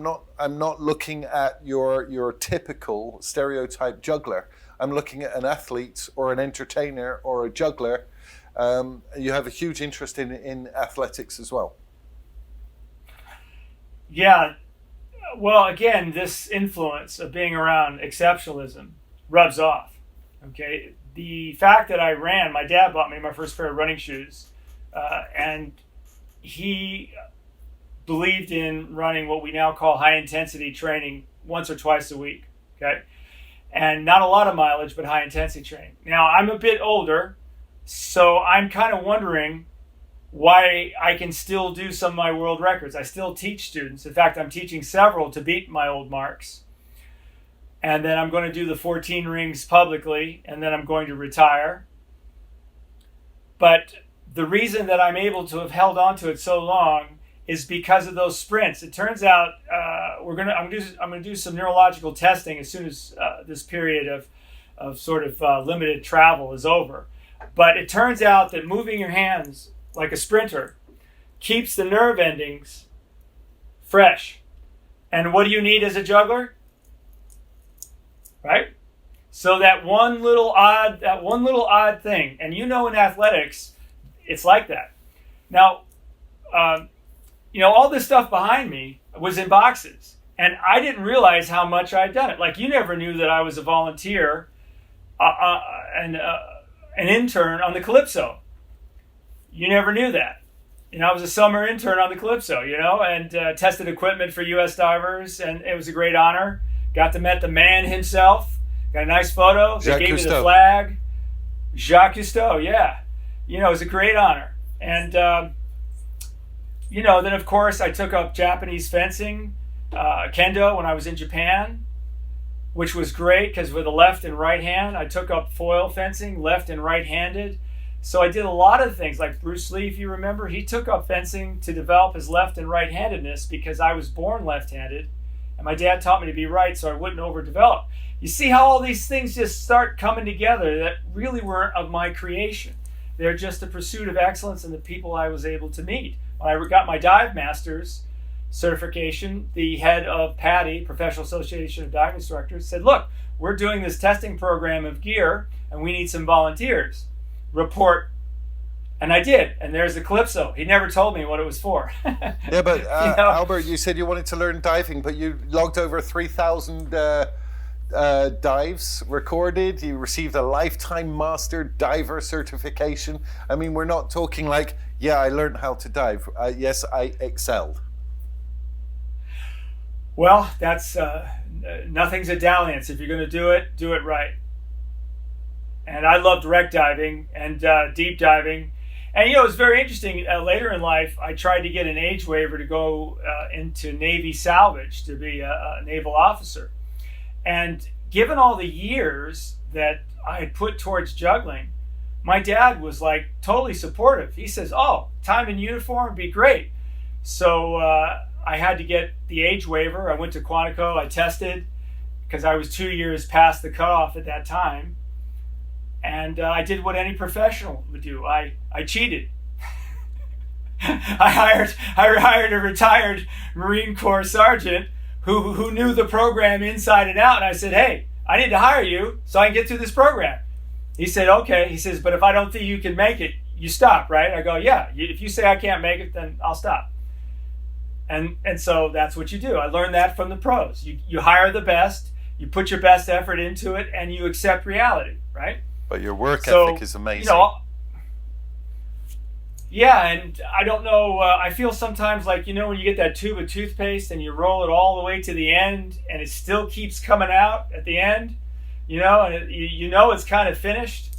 not looking at your typical stereotype juggler. I'm looking at an athlete or an entertainer or a juggler. You have a huge interest in athletics as well. Yeah. Well, again, this influence of being around exceptionalism rubs off. Okay, the fact that I ran, my dad bought me my first pair of running shoes, and he believed in running what we now call high intensity training once or twice a week. Okay, and not a lot of mileage, but high intensity training. Now, I'm a bit older, so I'm kind of wondering why I can still do some of my world records. I still teach students. In fact, I'm teaching several to beat my old marks. And then I'm going to do the 14 rings publicly, and then I'm going to retire. But the reason that I'm able to have held on to it so long is because of those sprints. It turns out I'm going to do some neurological testing as soon as this period of sort of limited travel is over. But it turns out that moving your hands like a sprinter keeps the nerve endings fresh. And what do you need as a juggler? Right? So that one little odd thing, and in athletics, it's like that. Now, all this stuff behind me was in boxes, and I didn't realize how much I'd done it. Like, you never knew that I was a volunteer and an intern on the Calypso. You never knew that. I was a summer intern on the Calypso, and tested equipment for U.S. divers, and it was a great honor. Got to meet the man himself. Got a nice photo. They gave me the flag. Jacques Cousteau, yeah. It was a great honor. And, then of course I took up Japanese fencing, kendo, when I was in Japan, which was great because with the left and right hand. I took up foil fencing, left and right-handed. So I did a lot of things, like Bruce Lee, if you remember. He took up fencing to develop his left and right-handedness because I was born left-handed. And my dad taught me to be right so I wouldn't overdevelop. You see how all these things just start coming together that really weren't of my creation. They're just the pursuit of excellence and the people I was able to meet. When I got my dive master's certification, the head of PADI, Professional Association of Dive Instructors, said, look, we're doing this testing program of gear and we need some volunteers. Report. And I did. And there's the Calypso. He never told me what it was for. Yeah, but Albert, you said you wanted to learn diving, but you logged over 3,000 dives recorded. You received a lifetime master diver certification. I mean, we're not talking like, yeah, I learned how to dive. Yes, I excelled. Well, that's nothing's a dalliance. If you're going to do it right. And I loved wreck diving and deep diving. And, you know, it was very interesting. Later in life, I tried to get an age waiver to go into Navy salvage, to be a naval officer. And given all the years that I had put towards juggling, my dad was like totally supportive. He says, oh, time in uniform would be great. So I had to get the age waiver. I went to Quantico. I tested because I was 2 years past the cutoff at that time. And I did what any professional would do. I cheated. I hired a retired Marine Corps sergeant who knew the program inside and out. And I said, hey, I need to hire you so I can get through this program. He said, okay. He says, but if I don't think you can make it, you stop, right? I go, yeah. If you say I can't make it, then I'll stop. And so that's what you do. I learned that from the pros. You hire the best, you put your best effort into it, and you accept reality, right? But your work ethic is amazing. You know, yeah, and I don't know, I feel sometimes like, you know, when you get that tube of toothpaste and you roll it all the way to the end and it still keeps coming out at the end, you know, and you know it's kind of finished.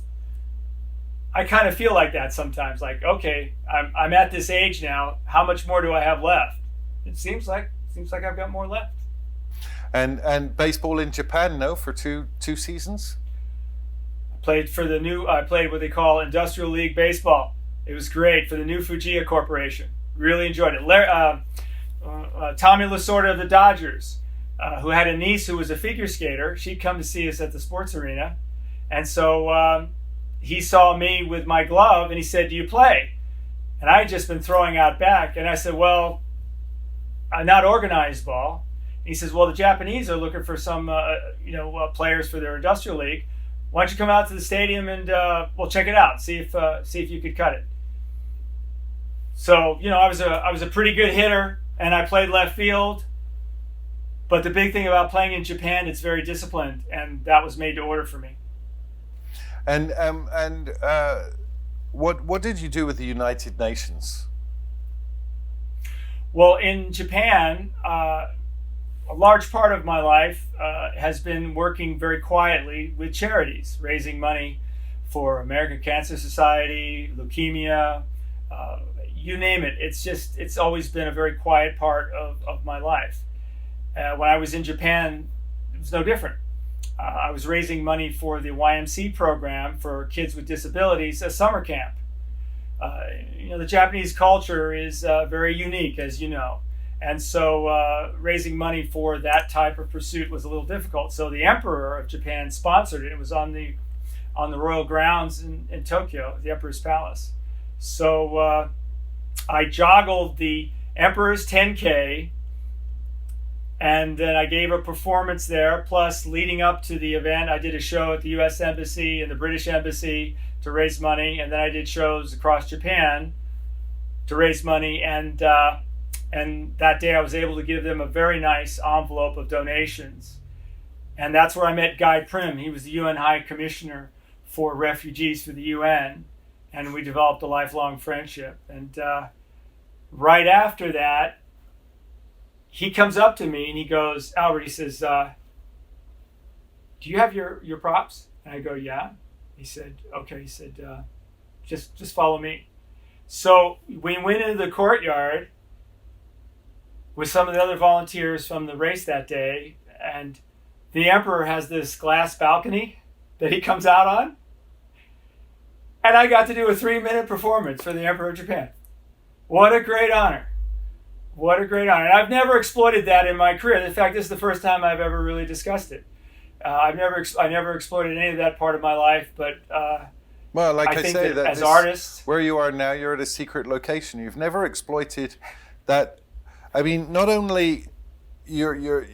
I kind of feel like that sometimes, like, okay, I'm at this age now, how much more do I have left? It seems like I've got more left. And baseball in Japan, no, for two seasons? I played what they call Industrial League Baseball. It was great for the new Fujiya Corporation. Really enjoyed it. Tommy Lasorda of the Dodgers, who had a niece who was a figure skater. She'd come to see us at the sports arena. And so he saw me with my glove and he said, do you play? And I had just been throwing out back. And I said, well, not organized ball. And he says, well, the Japanese are looking for some players for their Industrial League. Why don't you come out to the stadium and we'll check it out, see if you could cut it. So, you know, I was a pretty good hitter and I played left field. But the big thing about playing in Japan, it's very disciplined, and that was made to order for me. And what did you do with the United Nations? Well, in Japan, a large part of my life has been working very quietly with charities, raising money for American Cancer Society, leukemia, you name it. It's always been a very quiet part of my life. When I was in Japan, it was no different. I was raising money for the YMC program for kids with disabilities, a summer camp. The Japanese culture is very unique, as you know. And so raising money for that type of pursuit was a little difficult. So the Emperor of Japan sponsored it. It was on the royal grounds in Tokyo, the Emperor's Palace. So I joggled the Emperor's 10K, and then I gave a performance there. Plus, leading up to the event, I did a show at the U.S. Embassy and the British Embassy to raise money, and then I did shows across Japan to raise money, and that day I was able to give them a very nice envelope of donations. And that's where I met Guy Prim. He was the UN High Commissioner for Refugees for the UN, and we developed a lifelong friendship. And right after that, he comes up to me and he goes, Albert, he says, do you have your props? And I go, yeah. He said, okay. He said, just follow me. So we went into the courtyard with some of the other volunteers from the race that day, and the Emperor has this glass balcony that he comes out on, and I got to do a 3-minute performance for the Emperor of Japan. What a great honor. What a great honor. And I've never exploited that in my career. In fact, this is the first time I've ever really discussed it. I never exploited any of that part of my life, but Well, like I think say, that as artists, where you are now, you're at a secret location. You've never exploited that. I mean, not only you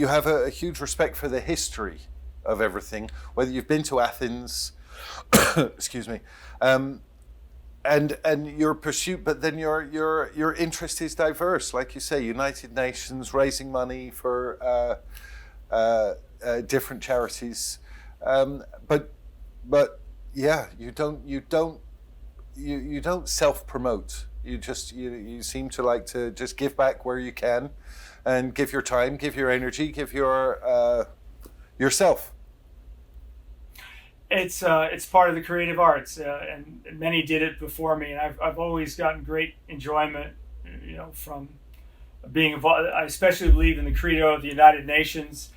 have a huge respect for the history of everything, whether you've been to Athens, excuse me, and your pursuit, but then your interest is diverse. Like you say, United Nations, raising money for different charities, but yeah, you don't self-promote. You seem to like to just give back where you can, and give your time, give your energy, give your yourself. It's part of the creative arts, and many did it before me, and I've always gotten great enjoyment, from being involved. I especially believe in the credo of the United Nations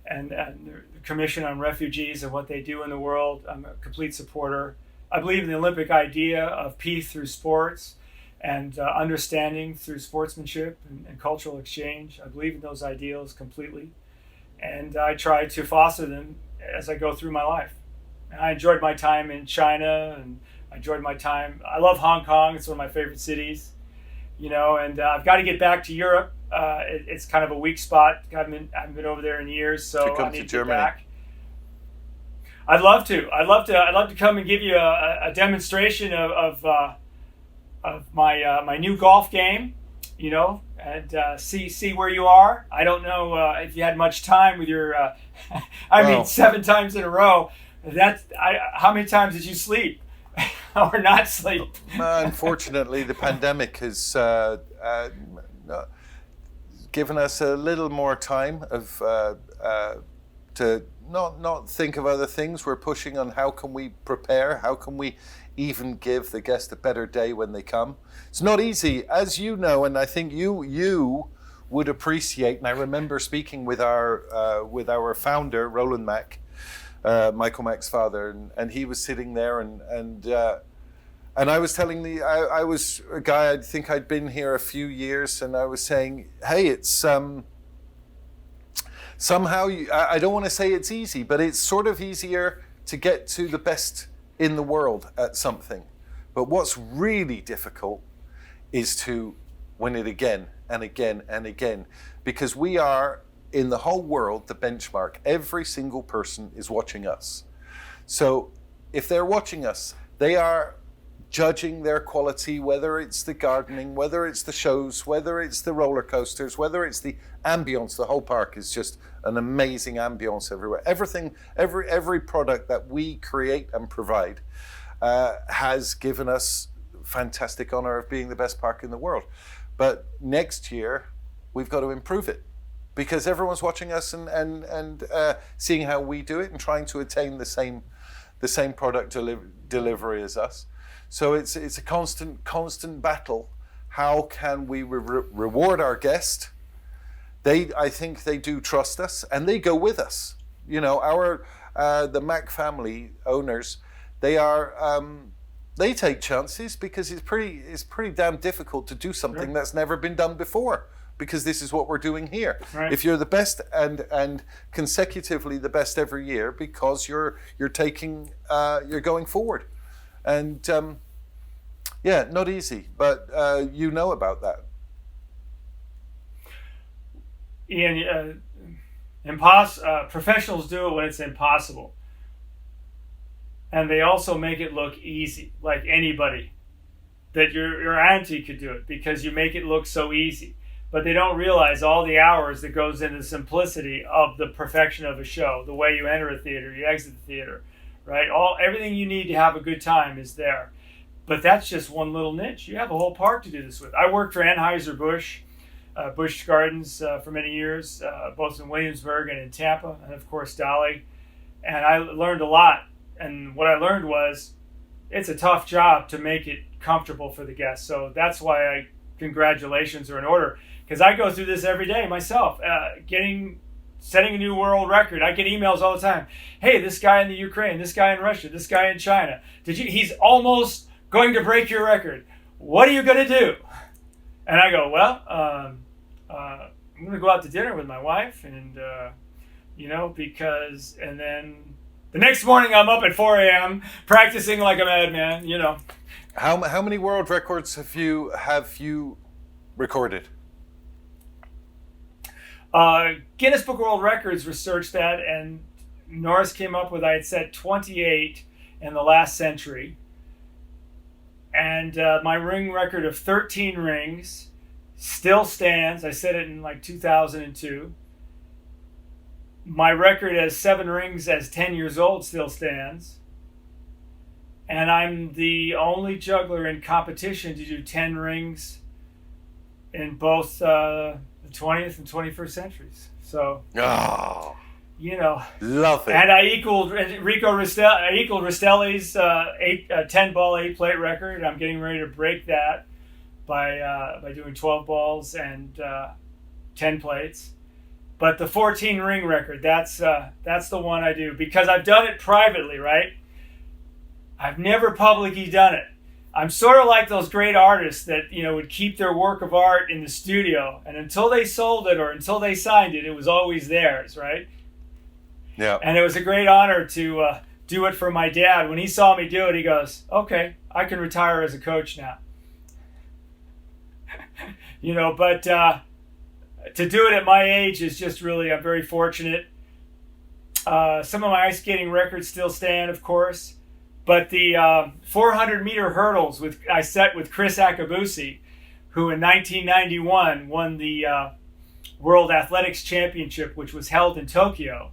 and the Commission on Refugees and what they do in the world. I'm a complete supporter. I believe in the Olympic idea of peace through sports and understanding through sportsmanship and cultural exchange. I believe in those ideals completely, and I try to foster them as I go through my life. And I enjoyed my time in China, and I enjoyed my time. I love Hong Kong. It's one of my favorite cities, and I've got to get back to Europe. It's kind of a weak spot. I haven't been over there in years, so I need to get back. I'd love to. I'd love to come and give you a demonstration of my new golf game, and see where you are. I don't know if you had much time with your. I mean, 7 times in a row. How many times did you sleep or not sleep? Unfortunately, the pandemic has given us a little more time to not think of other things. We're pushing on how can we prepare, how can we even give the guest a better day when they come. It's not easy, as you know, and I think you would appreciate. And I remember speaking with our founder, Roland Mack. Michael Mack's father, and he was sitting there, and I was telling I was a guy, I think I'd been here a few years, and I was saying, hey, it's somehow I don't want to say it's easy, but it's sort of easier to get to the best in the world at something. But what's really difficult is to win it again and again and again, because we are, in the whole world, the benchmark. Every single person is watching us. So if they're watching us, they are judging their quality, whether it's the gardening, whether it's the shows, whether it's the roller coasters, whether it's the ambience. The whole park is just an amazing ambience everywhere. Everything, every product that we create and provide has given us fantastic honor of being the best park in the world. But next year, we've got to improve it, because everyone's watching us and seeing how we do it and trying to attain the same product delivery as us. So it's a constant battle. How can we reward our guest? I think they do trust us, and they go with us. The Mac family owners, they take chances, because it's pretty damn difficult to do something that's never been done before. Because this is what we're doing here. Right. If you're the best and consecutively the best every year, because you're going forward, and not easy, but about that. Ian, professionals do it when it's impossible, and they also make it look easy, like anybody. That your auntie could do it because you make it look so easy. But they don't realize all the hours that goes into the simplicity of the perfection of a show, the way you enter a theater, you exit the theater, right? Everything you need to have a good time is there. But that's just one little niche. You have a whole park to do this with. I worked for Anheuser-Busch, Busch Gardens for many years, both in Williamsburg and in Tampa, and of course Dolly. And I learned a lot. And what I learned was it's a tough job to make it comfortable for the guests. So that's why congratulations are in order. Because I go through this every day myself, setting a new world record. I get emails all the time. Hey, this guy in the Ukraine, this guy in Russia, this guy in China. He's almost going to break your record. What are you going to do? And I go, well, I'm going to go out to dinner with my wife, and because, and then The next morning, I'm up at 4 a.m. practicing like a madman. You know. How many world records have you recorded? Guinness Book of World Records researched that, and Norris came up with, I had said 28 in the last century. And my ring record of 13 rings still stands. I said it in like 2002. My record as 7 rings as 10 years old still stands. And I'm the only juggler in competition to do 10 rings in both the 20th and 21st centuries. So, you know, love it. And I equaled Ristelli's 10-ball 8-plate record. I'm getting ready to break that by doing 12 balls and 10 plates. But the 14 ring record, that's the one I do because I've done it privately, right? I've never publicly done it. I'm sort of like those great artists that, you know, would keep their work of art in the studio, and until they sold it or until they signed it, it was always theirs, right? Yeah. And it was a great honor to do it for my dad. When he saw me do it, he goes, "Okay, I can retire as a coach now." You know, but to do it at my age is just really, I'm very fortunate. Some of my ice skating records still stand, of course. But the 400-meter hurdles I set with Chris Akabusi, who in 1991 won the World Athletics Championship, which was held in Tokyo.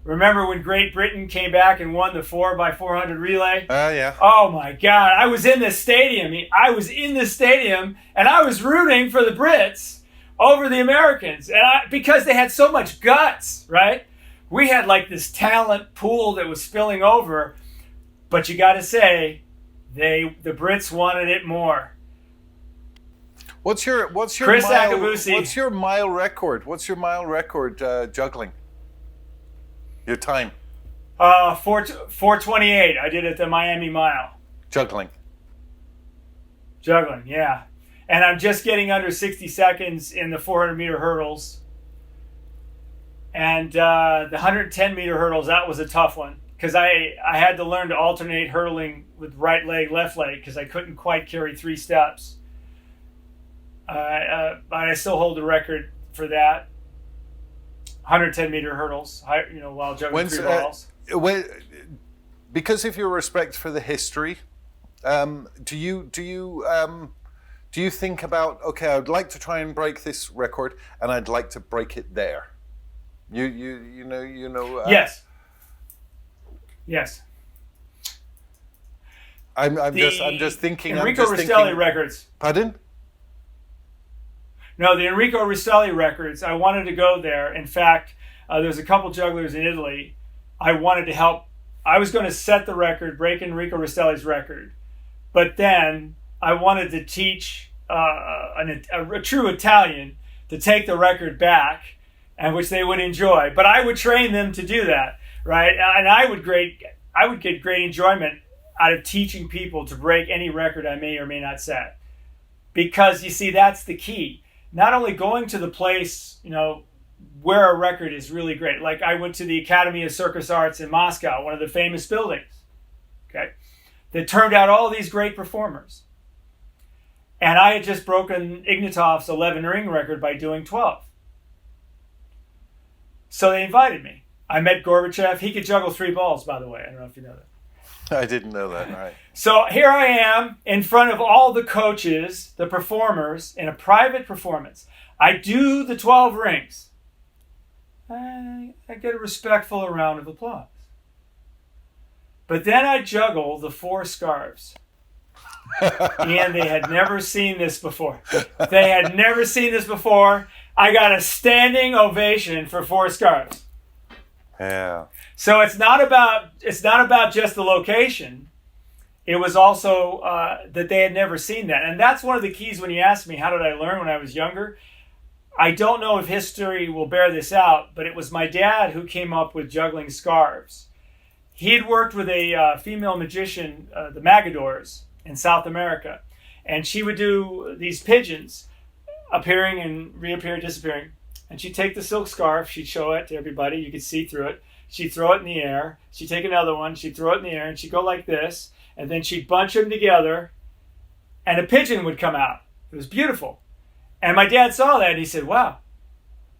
Remember when Great Britain came back and won the 4x400 relay? Yeah. Oh my God! I was in the stadium. I was in the stadium, and I was rooting for the Brits over the Americans, and because they had so much guts, right? We had like this talent pool that was spilling over. But you got to say, the Brits wanted it more. What's your Chris Akabusi. What's your mile record? What's your mile record juggling? Your time? 4:28. I did it at the Miami Mile. Juggling, yeah. And I'm just getting under 60 seconds in the 400-meter hurdles. And the 110-meter hurdles, that was a tough one. Because I had to learn to alternate hurdling with right leg, left leg, because I couldn't quite carry 3 steps. But I still hold the record for that. 110-meter hurdles, while juggling 3 balls. Because of your respect for the history, do you think about, okay, I'd like to try and break this record, and I'd like to break it there? You know. Yes. Yes. I'm just thinking. Enrico Ristelli records. Pardon? No, the Enrico Ristelli records. I wanted to go there. In fact, there's a couple jugglers in Italy. I wanted to help. I was going to set the record, break Enrico Ristelli's record, but then I wanted to teach a true Italian to take the record back, and which they would enjoy. But I would train them to do that. Right, and I would get great enjoyment out of teaching people to break any record I may or may not set, because you see that's the key. Not only going to the place, where a record is really great. Like I went to the Academy of Circus Arts in Moscow, one of the famous buildings, okay, that turned out all these great performers. And I had just broken Ignatov's 11-ring record by doing 12. So they invited me. I met Gorbachev. He could juggle 3 balls, by the way. I don't know if you know that. I didn't know that, right. So here I am in front of all the coaches, the performers, in a private performance. I do the 12 rings. I get a respectful round of applause. But then I juggle the 4 scarves. And they had never seen this before. I got a standing ovation for 4 scarves. Yeah. So it's not about just the location. It was also that they had never seen that. And that's one of the keys when you ask me, how did I learn when I was younger? I don't know if history will bear this out, but it was my dad who came up with Juggling Scarves. He had worked with a female magician, the Magadors, in South America. And she would do these pigeons appearing and reappearing, disappearing. And she'd take the silk scarf, she'd show it to everybody, you could see through it. she'd throw it in the air. She'd take another one, she'd throw it in the air, and she'd go like this, and then she'd bunch them together, and a pigeon would come out. It was beautiful. And my dad saw that, and he said, wow,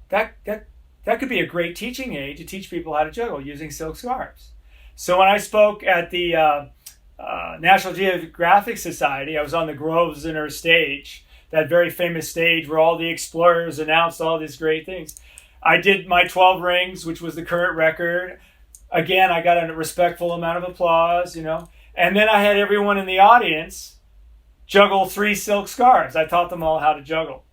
that could be a great teaching aid to teach people how to juggle using silk scarves. So when I spoke at the National Geographic Society, I was on the Grosvenor stage, that very famous stage where all the explorers announced all these great things. I did my 12 rings, which was the current record. Again, I got a respectful amount of applause, And then I had everyone in the audience juggle 3 silk scarves. I taught them all how to juggle.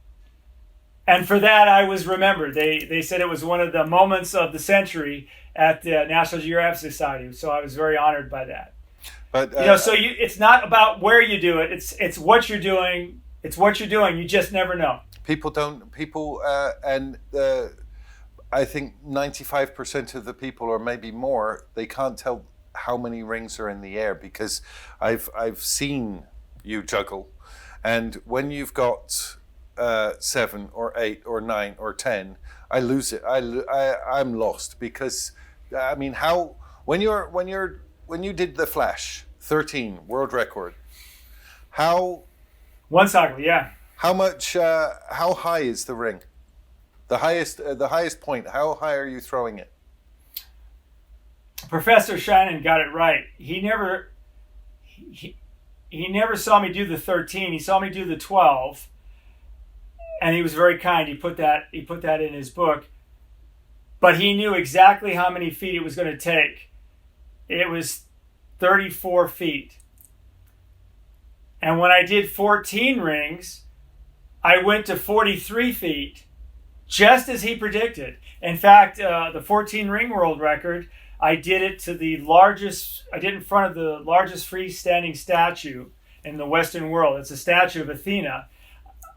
And for that, I was remembered. They said it was one of the moments of the century at the National Geographic Society. So I was very honored by that. But it's not about where you do it. It's what you're doing. It's what you're doing. You just never know. I think 95% of the people, or maybe more, they can't tell how many rings are in the air, because I've seen you juggle, and when you've got 7 or 8 or 9 or 10, I lose it. I'm lost, because I mean, when you did the Flash 13 world record, one cycle, yeah. How high is the ring? The highest point. How high are you throwing it? Professor Shannon got it right. He never saw me do the 13. He saw me do the 12, and he was very kind. He put that in his book. But he knew exactly how many feet it was going to take. It was 34 feet. And when I did 14 rings, I went to 43 feet, just as he predicted. In fact, the 14 ring world record, I did it in front of the largest freestanding statue in the Western world. It's a statue of Athena.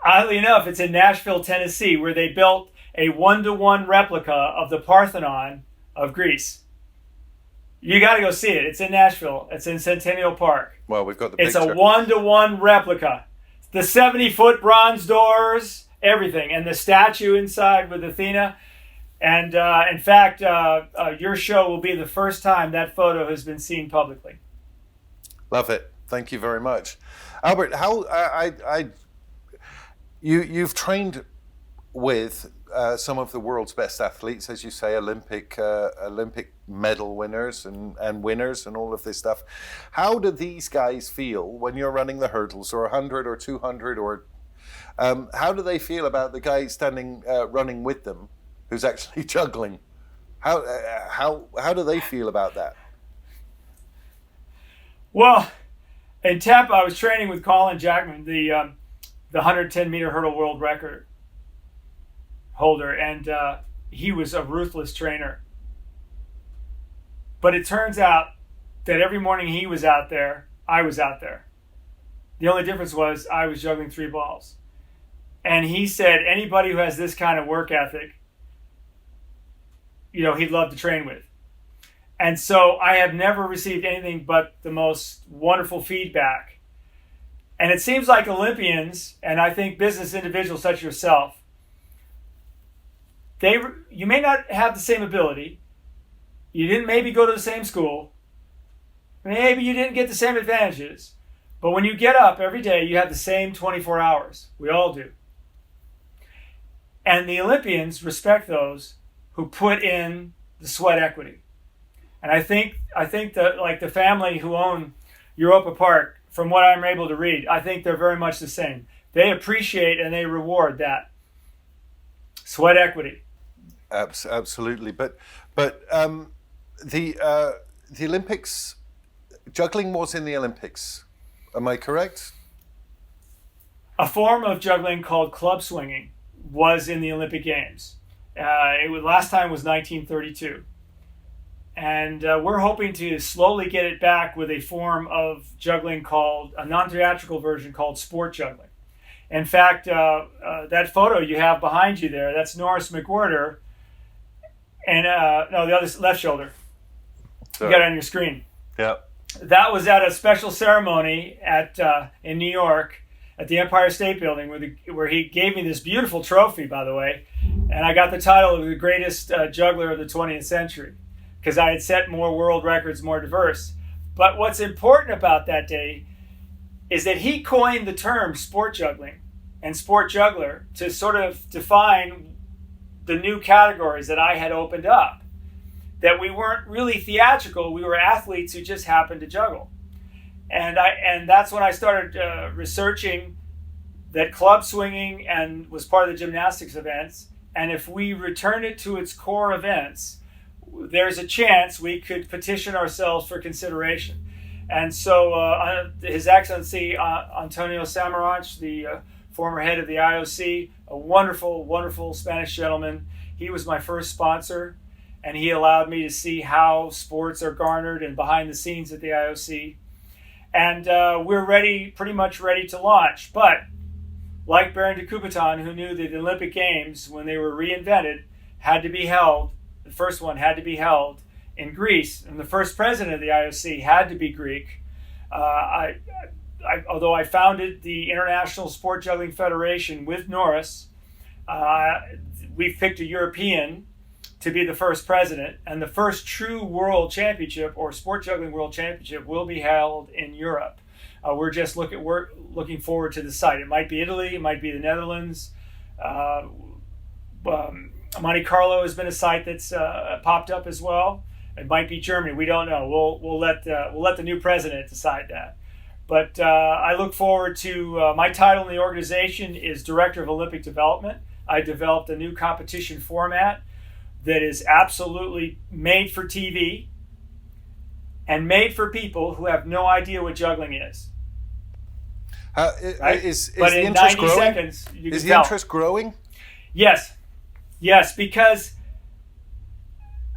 Oddly enough, it's in Nashville, Tennessee, where they built a 1-to-1 replica of the Parthenon of Greece. You got to go see it. It's in Nashville. It's in Centennial Park. Well, we've got the picture. picture. It's a 1-to-1 replica. The 70-foot bronze doors, everything, and the statue inside with Athena. And in fact, your show will be the first time that photo has been seen publicly. Love it. Thank you very much, Albert. You've trained with some of the world's best athletes, as you say, Olympic medal winners and winners and all of this stuff. How do these guys feel when you're running the hurdles, or 100 or 200, or how do they feel about the guy standing running with them, who's actually juggling? How do they feel about that? Well, in Tampa, I was training with Colin Jackman, the 110-meter hurdle world record holder, and he was a ruthless trainer. But it turns out that every morning he was out there, I was out there. The only difference was I was juggling 3 balls. And he said anybody who has this kind of work ethic, he'd love to train with. And so I have never received anything but the most wonderful feedback. And it seems like Olympians, and I think business individuals such as yourself, you may not have the same ability. You didn't maybe go to the same school. Maybe you didn't get the same advantages. But when you get up every day, you have the same 24 hours. We all do. And the Olympians respect those who put in the sweat equity. And I think that, like the family who own Europa Park, from what I'm able to read, I think they're very much the same. They appreciate and they reward that sweat equity. Absolutely, but the Olympics, juggling was in the Olympics. Am I correct? A form of juggling called club swinging was in the Olympic Games. Last time was 1932. And we're hoping to slowly get it back with a form of juggling called, a non-theatrical version called sport juggling. In fact, that photo you have behind you there, that's Norris McWhirter, and the other left shoulder. You got it on your screen. Yeah. That was at a special ceremony in New York at the Empire State Building, where he gave me this beautiful trophy, by the way, and I got the title of the greatest juggler of the 20th century. because I had set more world records, more diverse. But what's important about that day is that he coined the term sport juggling and sport juggler to sort of define the new categories that I had opened up. That we weren't really theatrical, we were athletes who just happened to juggle. And that's when I started researching that club swinging and was part of the gymnastics events. And if we return it to its core events, there's a chance we could petition ourselves for consideration. And so His Excellency Antonio Samaranch, the former head of the IOC, a wonderful, wonderful Spanish gentleman, he was my first sponsor, and he allowed me to see how sports are garnered and behind the scenes at the IOC. And we're pretty much ready to launch. But like Baron de Coubertin, who knew that the Olympic Games, when they were reinvented, had to be held, the first one had to be held in Greece, and the first president of the IOC had to be Greek. Although I founded the International Sport Juggling Federation with Norris, we've picked a European to be the first president, and the first true world championship or sport juggling world championship will be held in Europe. We're looking forward to the site. It might be Italy, it might be the Netherlands. Monte Carlo has been a site that's popped up as well. It might be Germany. We don't know. We'll let the new president decide that. But I look forward to my title in the organization is Director of Olympic Development. I developed a new competition format that is absolutely made for TV and made for people who have no idea what juggling is. Right? Is but the in interest 90 growing? seconds, you Is can the tell. interest growing? Yes, because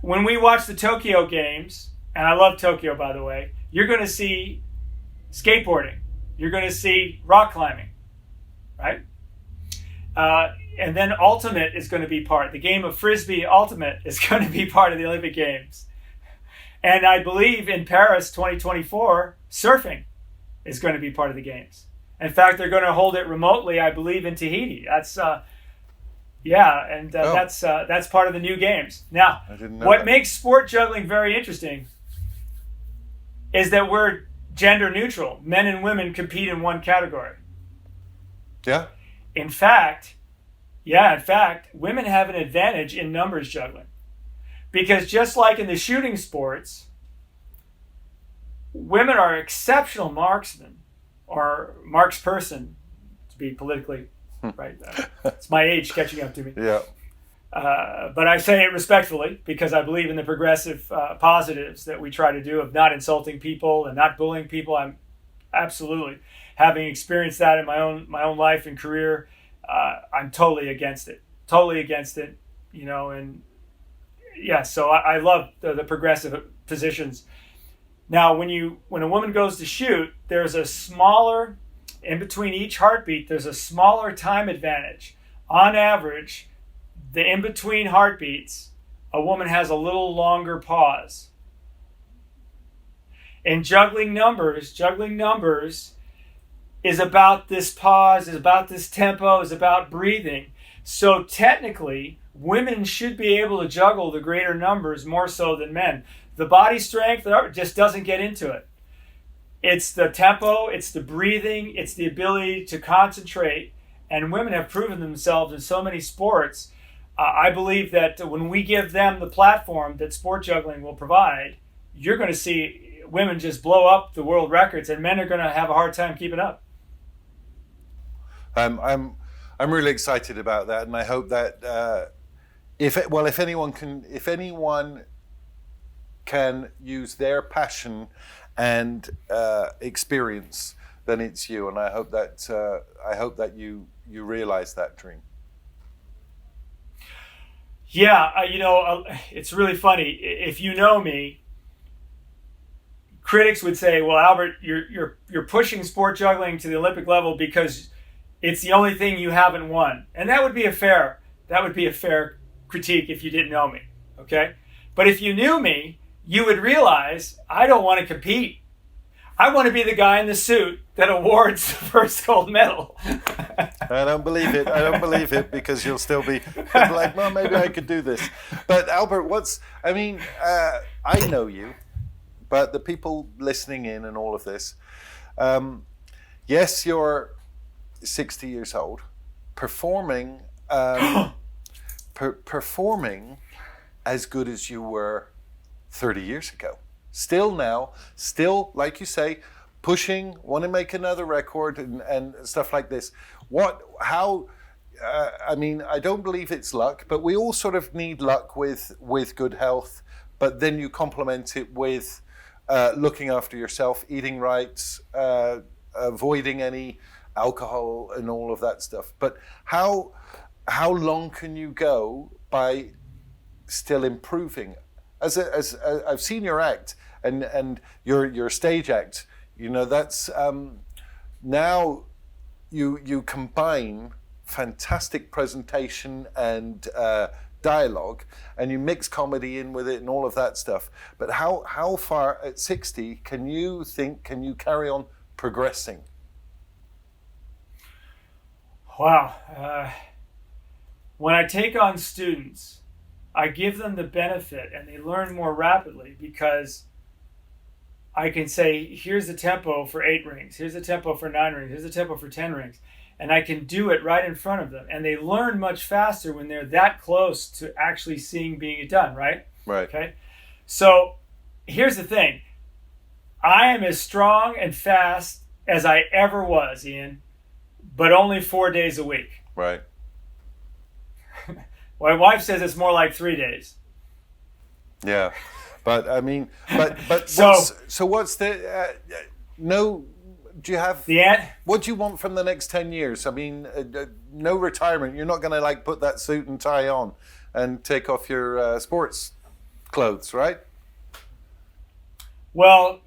when we watch the Tokyo Games, and I love Tokyo, by the way, you're going to see skateboarding. You're going to see rock climbing, right? And then Ultimate is going to be part. The game of Frisbee Ultimate is going to be part of the Olympic Games. And I believe in Paris 2024, surfing is going to be part of the Games. In fact, they're going to hold it remotely, I believe, in Tahiti. That's that's part of the new Games. Now, what makes sport juggling very interesting is that we're gender neutral. Men and women compete in one category. Yeah. In fact, women have an advantage in numbers juggling. Because just like in the shooting sports, women are exceptional marksmen, or marksperson, to be politically right. It's my age catching up to me. Yeah. But I say it respectfully because I believe in the progressive positives that we try to do of not insulting people and not bullying people. I'm absolutely, having experienced that in my own life and career, I'm totally against it. You know, and yeah, so I love the progressive positions. Now, when a woman goes to shoot, there's a smaller, in between each heartbeat, there's a smaller time advantage. On average, the in-between heartbeats, a woman has a little longer pause. In juggling numbers is about this pause, is about this tempo, is about breathing. So technically, women should be able to juggle the greater numbers more so than men. The body strength just doesn't get into it. It's the tempo, it's the breathing, it's the ability to concentrate. And women have proven themselves in so many sports. I believe that when we give them the platform that sport juggling will provide, you're going to see women just blow up the world records, and men are going to have a hard time keeping up. I'm really excited about that, and I hope that if anyone can use their passion and experience, then it's you. And I hope that you realize that dream. Yeah, it's really funny. If you know me, critics would say, "Well, Albert, you're pushing sport juggling to the Olympic level because it's the only thing you haven't won," and that would be a fair critique if you didn't know me. Okay, but if you knew me, you would realize I don't want to compete. I want to be the guy in the suit that awards the first gold medal. I don't believe it because you'll still be like, well, maybe I could do this. But Albert, I know you, but the people listening in and all of this, yes, you're 60 years old, performing, performing as good as you were 30 years ago. Still now, still, like you say, pushing, want to make another record and stuff like this. I mean, I don't believe it's luck, but we all sort of need luck with good health, but then you complement it with looking after yourself, eating right, avoiding any alcohol and all of that stuff. But how long can you go by still improving? As I've seen your act and your stage act, you know, that's now you combine fantastic presentation and dialogue, and you mix comedy in with it and all of that stuff. But how far at 60 can you carry on progressing? Wow. When I take on students, I give them the benefit and they learn more rapidly because I can say, here's the tempo for 8 rings, here's the tempo for 9 rings, here's the tempo for 10 rings. And I can do it right in front of them. And they learn much faster when they're that close to actually seeing being done, right? Right. Okay. So here's the thing. I am as strong and fast as I ever was, Ian, but only 4 days a week. Right. My wife says it's more like 3 days. Yeah. But I mean, but So what's the no? Do you have what do you want from the next 10 years? I mean, no retirement. You're not going to like put that suit and tie on and take off your sports clothes, right? Well,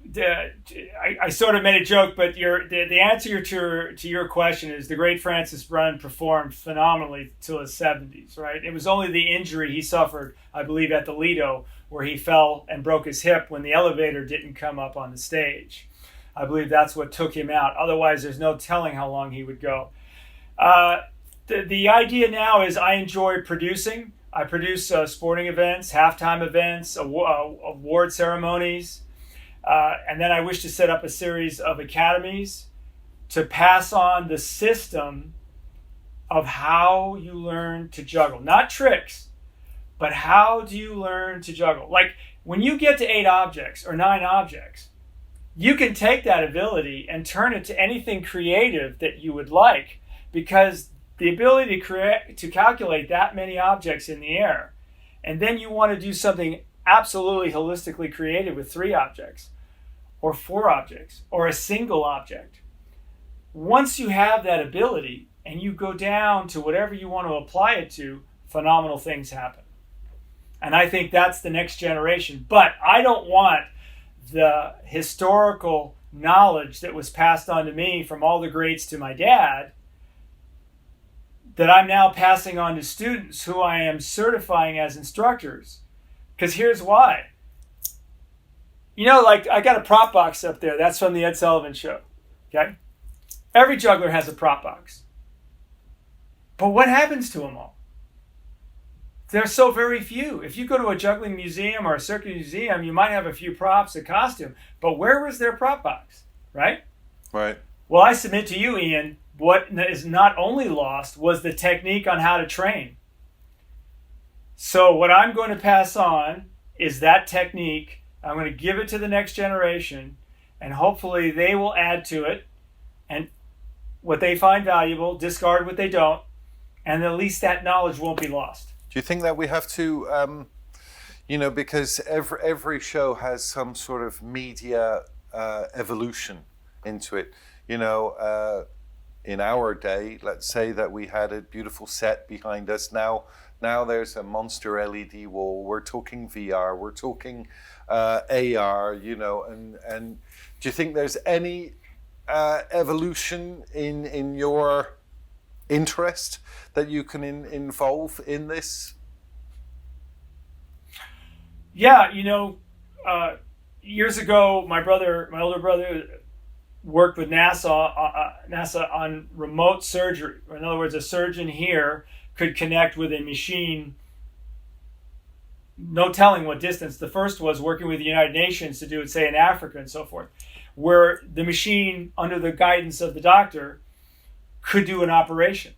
I sort of made a joke, but the answer to your question is the great Francis Brunn performed phenomenally till his 70s, right? It was only the injury he suffered, I believe, at the Lido, where he fell and broke his hip when the elevator didn't come up on the stage. I believe that's what took him out. Otherwise, there's no telling how long he would go. The idea now is I enjoy producing. I produce sporting events, halftime events, award ceremonies. And then I wish to set up a series of academies to pass on the system of how you learn to juggle. Not tricks, but how do you learn to juggle? Like when you get to 8 objects or 9 objects, you can take that ability and turn it to anything creative that you would like, because the ability to calculate that many objects in the air, and then you want to do something absolutely holistically creative with 3 objects or 4 objects or a single object. Once you have that ability and you go down to whatever you want to apply it to, phenomenal things happen. And I think that's the next generation. But I don't want the historical knowledge that was passed on to me from all the greats to my dad that I'm now passing on to students who I am certifying as instructors. Because here's why. You know, like I got a prop box up there. That's from the Ed Sullivan Show. Okay? Every juggler has a prop box. But what happens to them all? There's so very few. If you go to a juggling museum or a circus museum, you might have a few props, a costume. But where was their prop box? Right? Right. Well, I submit to you, Ian, what is not only lost was the technique on how to train. So what I'm going to pass on is that technique. I'm going to give it to the next generation, and hopefully they will add to it, and what they find valuable, discard what they don't, and at least that knowledge won't be lost. Do you think that we have to, because every show has some sort of media evolution into it. You know, in our day, let's say that we had a beautiful set behind us. Now there's a monster LED wall. We're talking VR. We're talking AR. You know, and do you think there's any evolution in your interest that you can involve in this? Yeah, years ago, my older brother, worked with NASA on remote surgery. In other words, a surgeon here could connect with a machine no telling what distance. The first was working with the United Nations to do it, say, in Africa and so forth, where the machine, under the guidance of the doctor, could do an operation.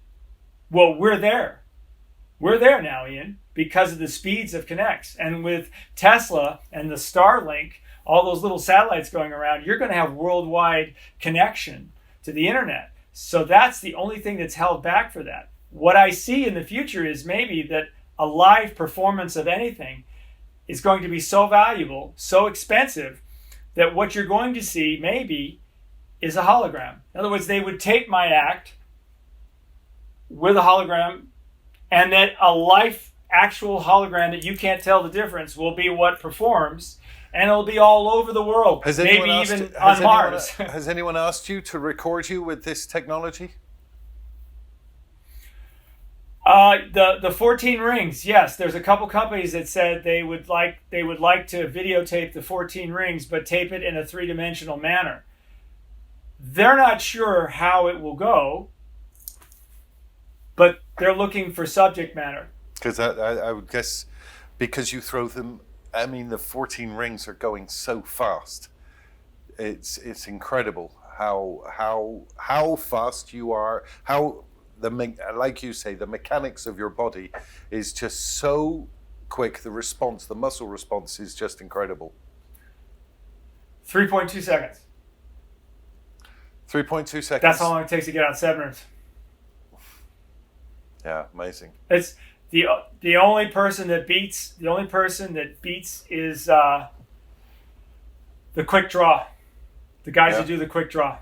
Well, we're there. We're there now, Ian, because of the speeds of connects. And with Tesla and the Starlink, all those little satellites going around, you're going to have worldwide connection to the internet. So that's the only thing that's held back for that. What I see in the future is maybe that a live performance of anything is going to be so valuable, so expensive, that what you're going to see maybe is a hologram. In other words, they would tape my act with a hologram, and that a life actual hologram that you can't tell the difference will be what performs, and it'll be all over the world, maybe even on Mars. Has anyone asked you to record you with this technology? The 14 rings, yes. There's a couple companies that said they would like to videotape the 14 rings, but tape it in a three-dimensional manner. They're not sure how it will go, but they're looking for subject matter. Because I would guess, because you throw them, I mean, the 14 rings are going so fast. It's incredible how fast you are, how like you say, the mechanics of your body is just so quick. The response, the muscle response is just incredible. 3.2 seconds. 3.2 seconds. That's how long it takes to get out 7 rings. Yeah, amazing. It's the only person that beats is the quick draw. The guys who do the quick draw.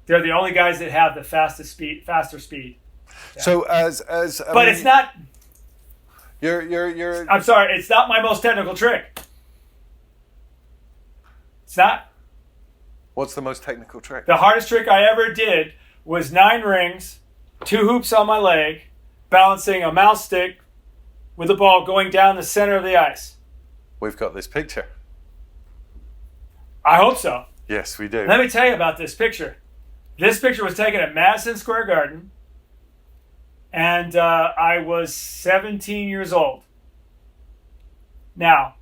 They're the only guys that have the faster speed. Yeah. So it's not. You're. I'm sorry. It's not my most technical trick. It's not. What's the most technical trick? The hardest trick I ever did was 9 rings, 2 hoops on my leg, balancing a mouse stick with a ball going down the center of the ice. We've got this picture. I hope so. Yes, we do. Let me tell you about this picture. This picture was taken at Madison Square Garden, and I was 17 years old. Now,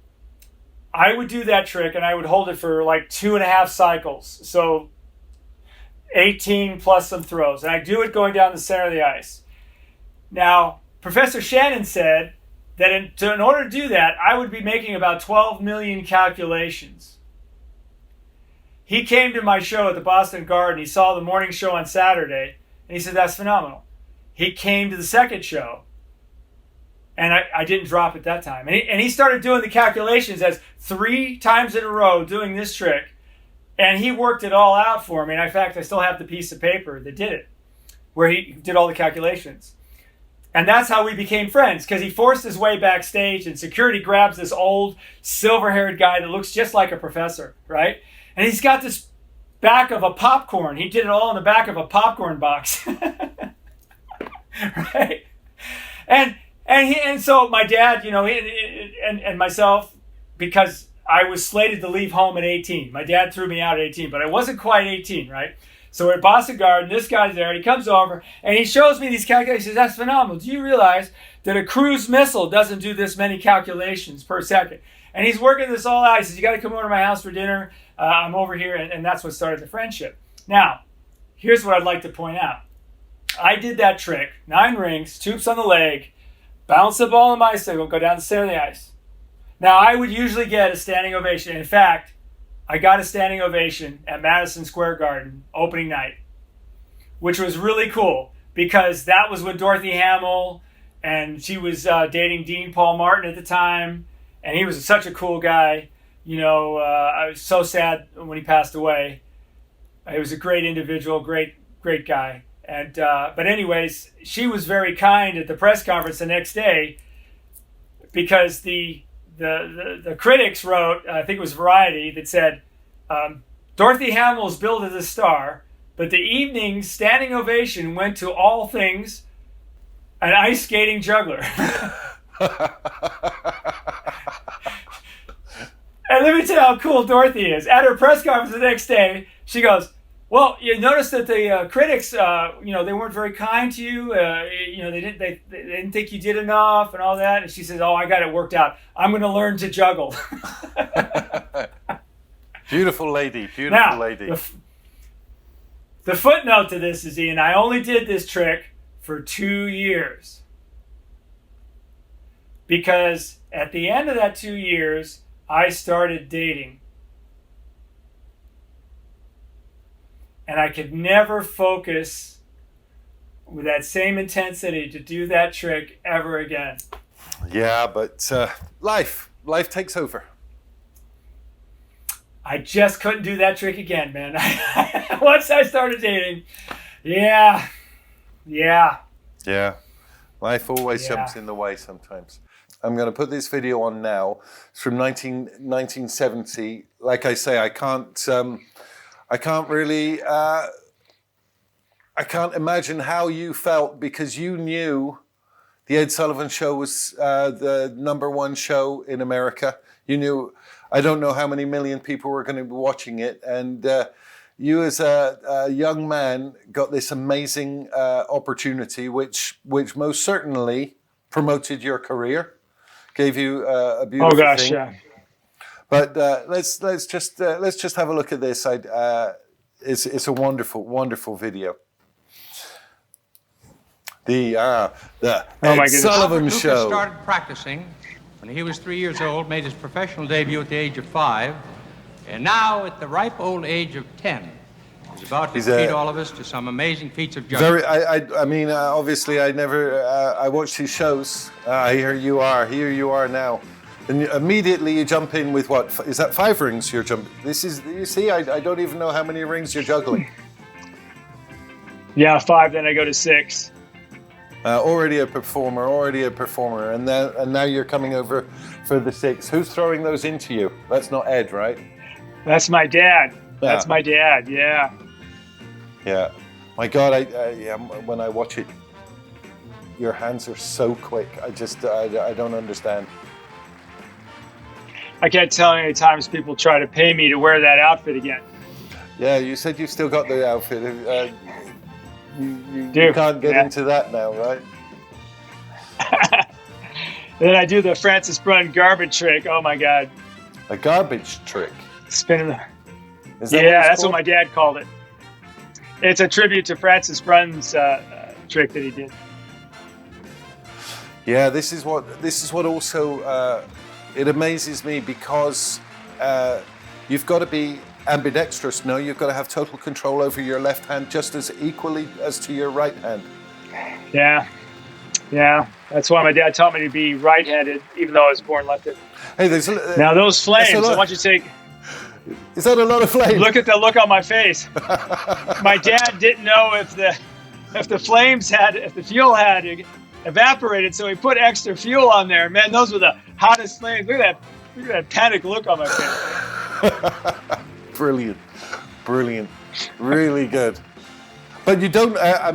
I would do that trick, and I would hold it for like 2.5 cycles, so 18 plus some throws, and I do it going down the center of the ice. Now, Professor Shannon said that in order to do that, I would be making about 12 million calculations. He came to my show at the Boston Garden. He saw the morning show on Saturday, and he said, that's phenomenal. He came to the second show, and I didn't drop it that time. And he started doing the calculations as 3 times in a row doing this trick, and he worked it all out for me. And in fact, I still have the piece of paper that did it, where he did all the calculations. And that's how we became friends, because he forced his way backstage, and security grabs this old silver-haired guy that looks just like a professor, right? And he's got this back of a popcorn. He did it all in the back of a popcorn box. Right? And so my dad, and myself, because I was slated to leave home at 18. My dad threw me out at 18, but I wasn't quite 18, right? So we're at Boston Garden, this guy's there, and he comes over, and he shows me these calculations. That's phenomenal. Do you realize that a cruise missile doesn't do this many calculations per second? And he's working this all out. He says, you got to come over to my house for dinner. I'm over here, and that's what started the friendship. Now, here's what I'd like to point out. I did that trick, 9 rings, 2 hoops on the leg, bounce the ball on my bicycle, go down the center of the ice. Now, I would usually get a standing ovation. In fact, I got a standing ovation at Madison Square Garden opening night, which was really cool because that was with Dorothy Hamill, and she was dating Dean Paul Martin at the time, and he was such a cool guy. I was so sad when he passed away. He was a great individual, great guy. And but anyways, she was very kind at the press conference the next day because the critics wrote, I think it was Variety, that said, Dorothy Hamill is billed as a star, but the evening's standing ovation went to all things an ice skating juggler. And let me tell you how cool Dorothy is. At her press conference the next day, she goes, Well, you notice that the critics, they weren't very kind to you. They didn't think you did enough and all that. And she says, "Oh, I got it worked out. I'm going to learn to juggle." Beautiful lady, beautiful now, lady. The footnote to this is, Ian, I only did this trick for 2 years. Because at the end of that 2 years, I started dating. And I could never focus with that same intensity to do that trick ever again. Yeah, but life takes over. I just couldn't do that trick again, man. Once I started dating, yeah. Life always jumps in the way sometimes. I'm going to put this video on now. It's from 1970. Like I say, I can't really, I can't imagine how you felt, because you knew the Ed Sullivan Show was the #1 show in America. You knew, I don't know how many million people were going to be watching it. And you as a young man got this amazing opportunity, which most certainly promoted your career, gave you a beautiful thing. Yeah. But let's just have a look at this. It's a wonderful video. The Ed Sullivan Lucas Show. Started practicing when he was 3 years old, made his professional debut at the age of 5, and now at the ripe old age of 10, he's about to treat all of us to some amazing feats of juggling. I mean, obviously, I watched his shows. Here you are now. And immediately you jump in with what? Is that 5 rings you're jumping? You see, I don't even know how many rings you're juggling. Yeah, 5, then I go to 6. Already a performer, and now you're coming over for the 6. Who's throwing those into you? That's not Ed, right? That's my dad. That's my dad, yeah. Yeah. My God, when I watch it, your hands are so quick. I don't understand. I can't tell how many times people try to pay me to wear that outfit again. Yeah, you said you still got the outfit. You can't get into that now, right? Then I do the Francis Brunn garbage trick. Oh my God. A garbage trick? Spinning the... Is that that's what my dad called it. It's a tribute to Francis Brunn's trick that he did. Yeah, this is what also it amazes me, because you've got to be ambidextrous. No, you've got to have total control over your left hand just as equally as to your right hand. Yeah. That's why my dad taught me to be right-handed, even though I was born left-handed. Hey, now those flames, I want you to take... Is that a lot of flames? Look at the look on my face. My dad didn't know if the fuel had evaporated, so he put extra fuel on there. Man, those were the hottest flames. Look at that panic look on my face. Brilliant, really good. But you don't. I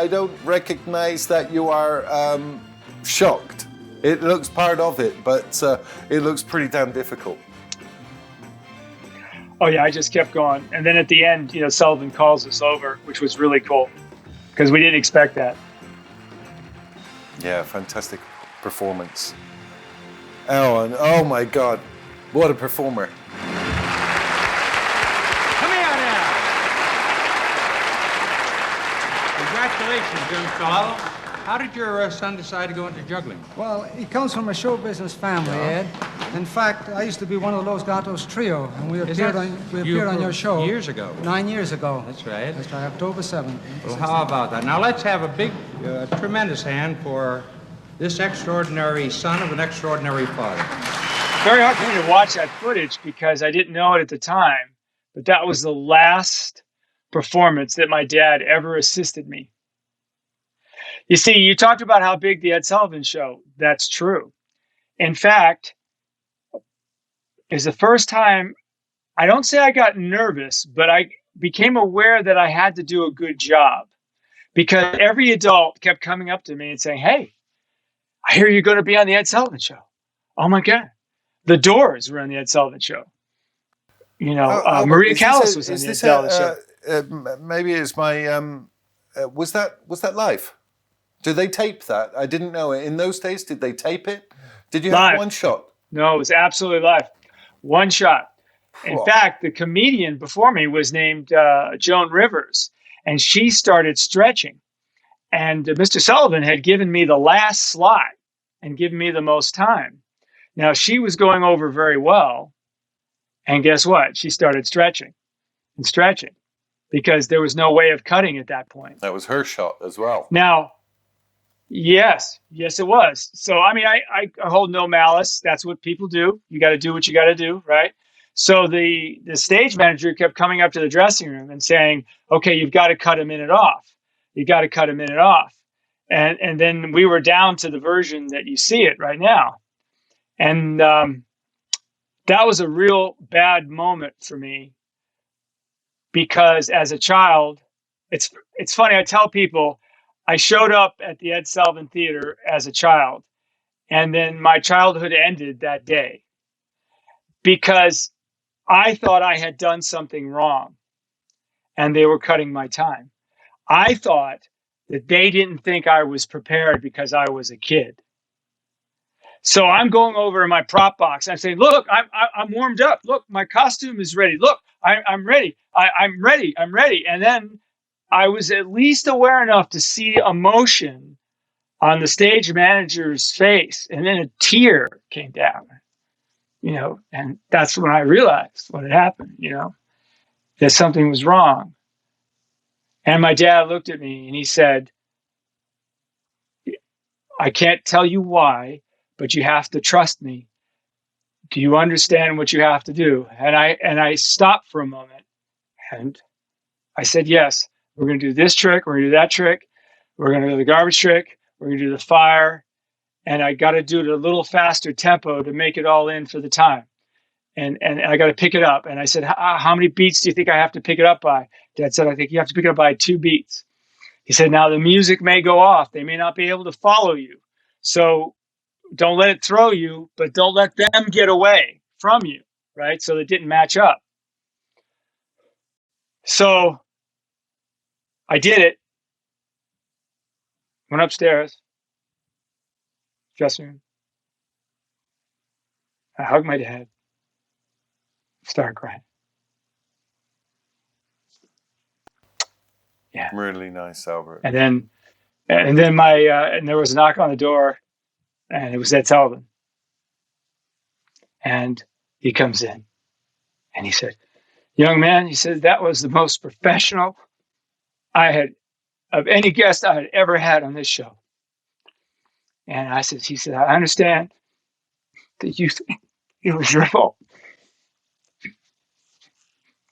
don't recognize that you are shocked. It looks part of it, but it looks pretty damn difficult. Oh yeah, I just kept going, and then at the end, Sullivan calls us over, which was really cool because we didn't expect that. Yeah, fantastic performance. Oh my God, what a performer! Come here now. Congratulations, young fellow. How did your son decide to go into juggling? Well, he comes from a show business family, Ed. In fact, I used to be one of the Los Gatos trio, and we appeared on your show. Years ago? 9 years ago. That's right. That's right, October 7th. Well, how about that? Now, let's have a big, tremendous hand for this extraordinary son of an extraordinary father. Very hard for me to watch that footage because I didn't know it at the time, but that was the last performance that my dad ever assisted me. You see, you talked about how big the Ed Sullivan Show. That's true. In fact, it's the first time, I don't say I got nervous, but I became aware that I had to do a good job because every adult kept coming up to me and saying, "Hey, I hear you're going to be on the Ed Sullivan Show." Oh my God. The Doors were on the Ed Sullivan Show. Albert, Maria Callas was on the Untitled Chapter. Maybe it's my. Was that live? Did they tape that? I didn't know. In those days, did they tape it? Did you have one shot? No, it was absolutely live. One shot. In fact, the comedian before me was named Joan Rivers, and she started stretching. And Mr. Sullivan had given me the last slot and given me the most time. Now, she was going over very well. And guess what? She started stretching and stretching because there was no way of cutting at that point. That was her shot as well. Now, yes, it was. So, I mean, I hold no malice. That's what people do. You got to do what you got to do, right? So the stage manager kept coming up to the dressing room and saying, okay, you've got to cut a minute off. You got to cut a minute off. And then we were down to the version that you see it right now. And that was a real bad moment for me because as a child, it's funny. I tell people I showed up at the Ed Sullivan Theater as a child, and then my childhood ended that day because I thought I had done something wrong and they were cutting my time. I thought that they didn't think I was prepared because I was a kid. So I'm going over in my prop box. I'm saying, look, I'm warmed up. Look, my costume is ready. Look, I'm ready. I'm ready. I'm ready. And then I was at least aware enough to see emotion on the stage manager's face. And then a tear came down, and that's when I realized what had happened, that something was wrong. And my dad looked at me and he said, I can't tell you why, but you have to trust me. Do you understand what you have to do? And I stopped for a moment and I said, yes, we're going to do this trick. We're going to do that trick. We're going to do the garbage trick. We're going to do the fire. And I got to do it at a little faster tempo to make it all in for the time. And I got to pick it up. And I said, how many beats do you think I have to pick it up by? Dad said, I think you have to pick it up by 2 beats. He said, now the music may go off. They may not be able to follow you. So don't let it throw you, but don't let them get away from you, right? So it didn't match up. So I did it. Went upstairs, dressing room. I hugged my dad, started crying. Yeah. Really nice, Albert. And then and there was a knock on the door, and it was Ed Sullivan. And he comes in, and he said, young man, he said, that was the most professional of any guest I had ever had on this show. And he said, I understand that you think it was your fault.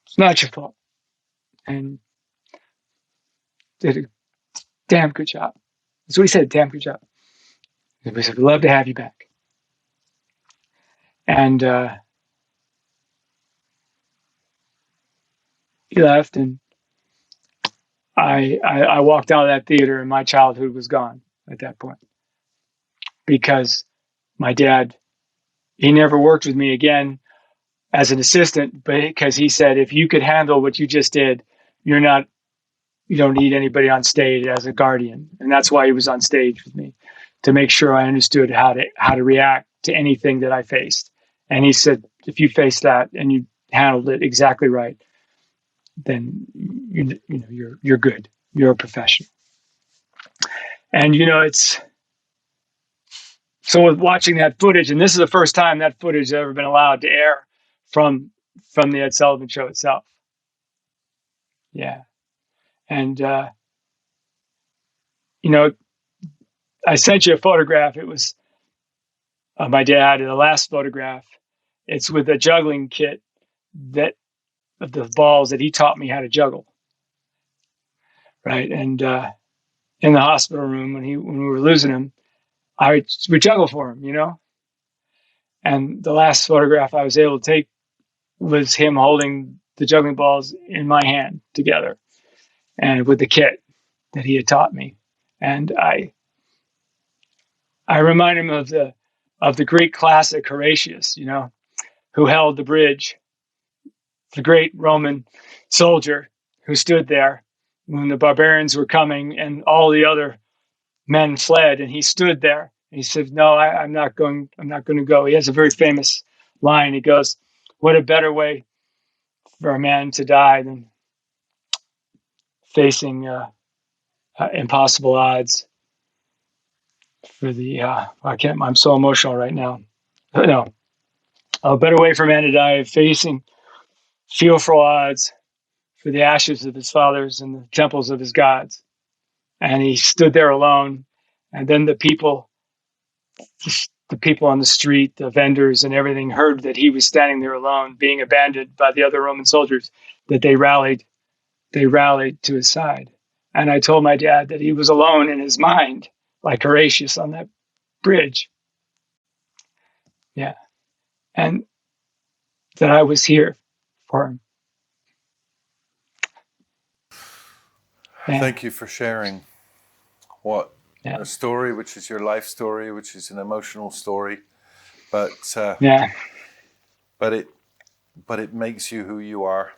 It's not your fault. And did a damn good job. That's what he said, damn good job. And we said, we'd love to have you back. And he left, and I walked out of that theater, and my childhood was gone at that point. Because my dad, he never worked with me again as an assistant, but because he said, if you could handle what you just did, you don't need anybody on stage as a guardian. And that's why he was on stage with me, to make sure I understood how to react to anything that I faced. And he said, if you face that and you handled it exactly right, then you're good. You're a professional. And it's so with watching that footage, and this is the first time that footage has ever been allowed to air from the Ed Sullivan Show itself. Yeah. And I sent you a photograph. It was of my dad. The last photograph, it's with a juggling kit of the balls that he taught me how to juggle. Right. And in the hospital room when we were losing him, I would juggle for him, And the last photograph I was able to take was him holding the juggling balls in my hand together, and with the kit that he had taught me. And I remind him of the Greek classic Horatius, who held the bridge the great Roman soldier who stood there when the barbarians were coming and all the other men fled, and he stood there. And he said, "No, I'm not going to go." He has a very famous line. He goes, "What a better way for a man to die than facing impossible odds for the I'm so emotional right now. No, a better way for a man to die facing fearful odds for the ashes of his fathers and the temples of his gods." And he stood there alone. And then the people on the street, the vendors and everything, heard that he was standing there alone, being abandoned by the other Roman soldiers, that they rallied to his side. And I told my dad that he was alone in his mind, like Horatius on that bridge. Yeah. And that I was here for him. Yeah. Thank you for sharing a story, which is your life story, which is an emotional story, but it makes you who you are.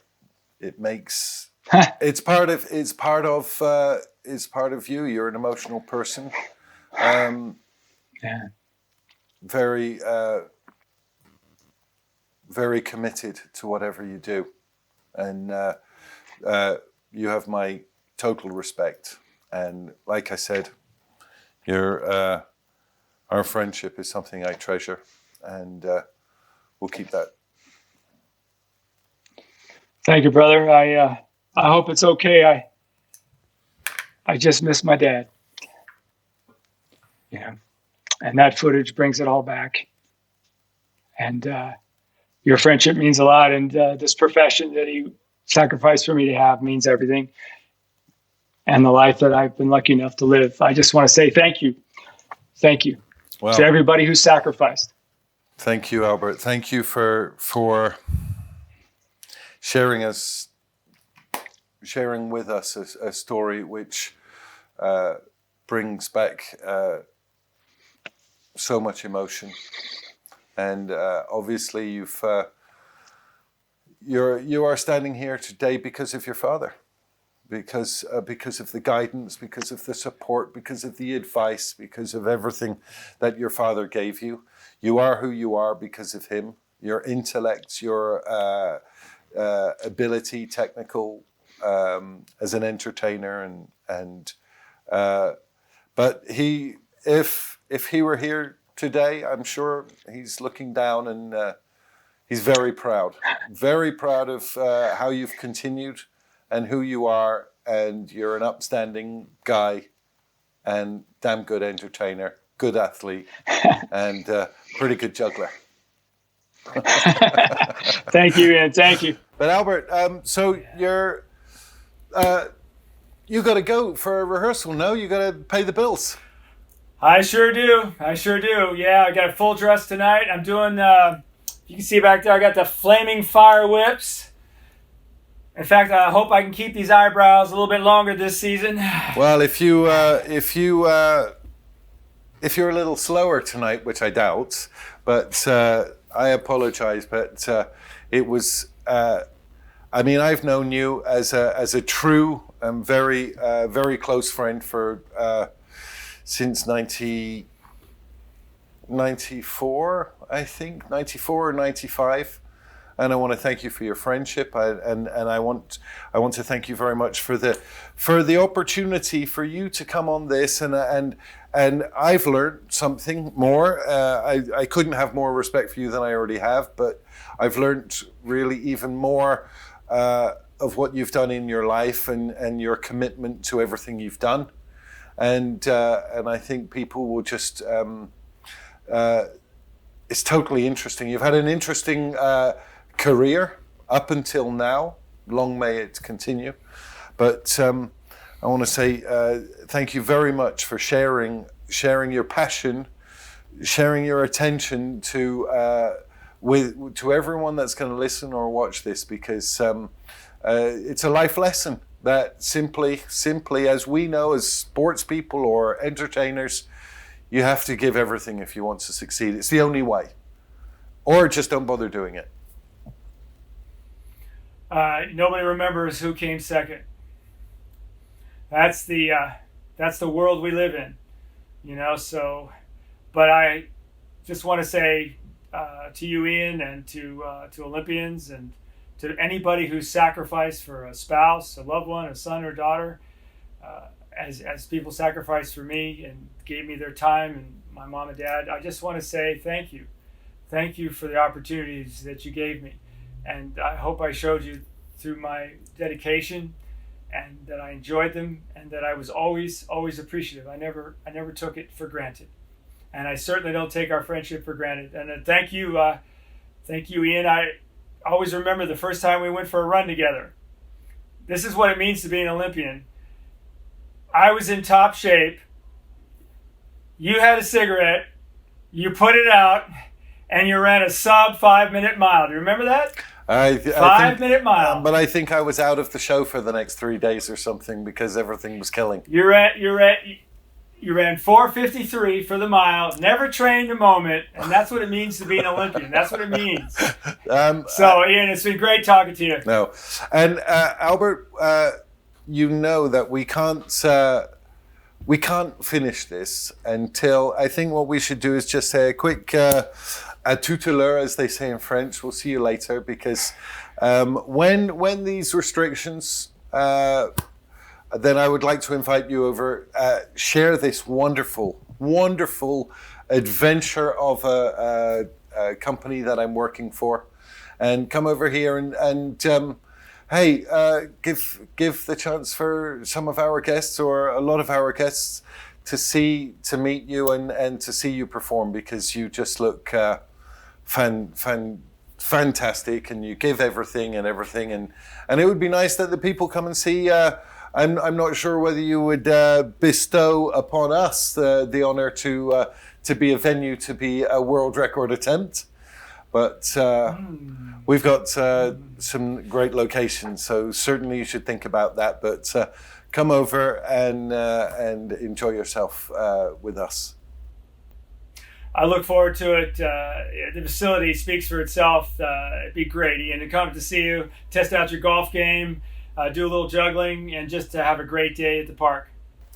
It makes it's part of you. You're an emotional person. Very very committed to whatever you do, and you have my total respect. And like I said, our friendship is something I treasure, and we'll keep that. Thank you, brother. I hope it's okay. I just miss my dad. Yeah, and that footage brings it all back. And your friendship means a lot, and this profession that he sacrificed for me to have means everything. And the life that I've been lucky enough to live. I just want to say thank you. Thank you to everybody who sacrificed. Thank you, Albert. Thank you for sharing with us a story which brings back so much emotion. And obviously you are standing here today because of your father. Because of the guidance, because of the support, because of the advice, because of everything that your father gave you. You are who you are because of him. Your intellect, your ability, technical, as an entertainer, but if he were here today, I'm sure he's looking down and he's very proud of how you've continued. And who you are, and you're an upstanding guy, and damn good entertainer, good athlete, and pretty good juggler. Thank you, Ian. Thank you. But Albert, so you got to go for a rehearsal. No, you got to pay the bills. I sure do. Yeah, I got a full dress tonight. I'm doing. You can see back there. I got the flaming fire whips. In fact, I hope I can keep these eyebrows a little bit longer this season. Well, if you're a little slower tonight, which I doubt, but I apologize. But it was. I mean, I've known you as a true and very very close friend for since 1994, I think 94 or 95. And I want to thank you for your friendship, and I want to thank you very much for the opportunity for you to come on this, and I've learned something more. I couldn't have more respect for you than I already have, but I've learned really even more of what you've done in your life and your commitment to everything you've done, and I think people will just. It's totally interesting. You've had an interesting. Career up until now, long may it continue. But I want to say thank you very much for sharing your passion, sharing your attention to everyone that's going to listen or watch this, because it's a life lesson that simply as we know as sports people or entertainers, you have to give everything if you want to succeed. It's the only way, or just don't bother doing it. Nobody remembers who came second. That's the world we live in, So, but I just want to say to you, Ian, and to Olympians, and to anybody who's sacrificed for a spouse, a loved one, a son or daughter, as people sacrificed for me and gave me their time, and my mom and dad, I just want to say thank you. Thank you for the opportunities that you gave me. And I hope I showed you through my dedication, and that I enjoyed them, and that I was always appreciative. I never took it for granted. And I certainly don't take our friendship for granted. And thank you, Ian. I always remember the first time we went for a run together. This is what it means to be an Olympian. I was in top shape. You had a cigarette. You put it out, and you ran a sub 5-minute mile. Do you remember that? 5-minute mile. But I think I was out of the show for the next 3 days or something because everything was killing. You ran 4:53 for the mile. Never trained a moment, and that's what it means to be an Olympian. That's what it means. So, Ian, it's been great talking to you. No, and Albert, you know that we can't finish this until I think what we should do is just say a quick à tout à l'heure, as they say in French. We'll see you later, because when these restrictions, then I would like to invite you over, share this wonderful adventure of a company that I'm working for, and come over here and hey, give the chance for some of our guests, or a lot of our guests, to meet you and to see you perform, because you just look fantastic, and you give everything, and it would be nice that the people come and see. I'm not sure whether you would bestow upon us the honor to be a venue, to be a world record attempt, but we've got some great locations, so certainly you should think about that. But come over and enjoy yourself with us. I look forward to it. The facility speaks for itself. It'd be great, Ian, to come to see you, test out your golf game, do a little juggling, and just to have a great day at the park.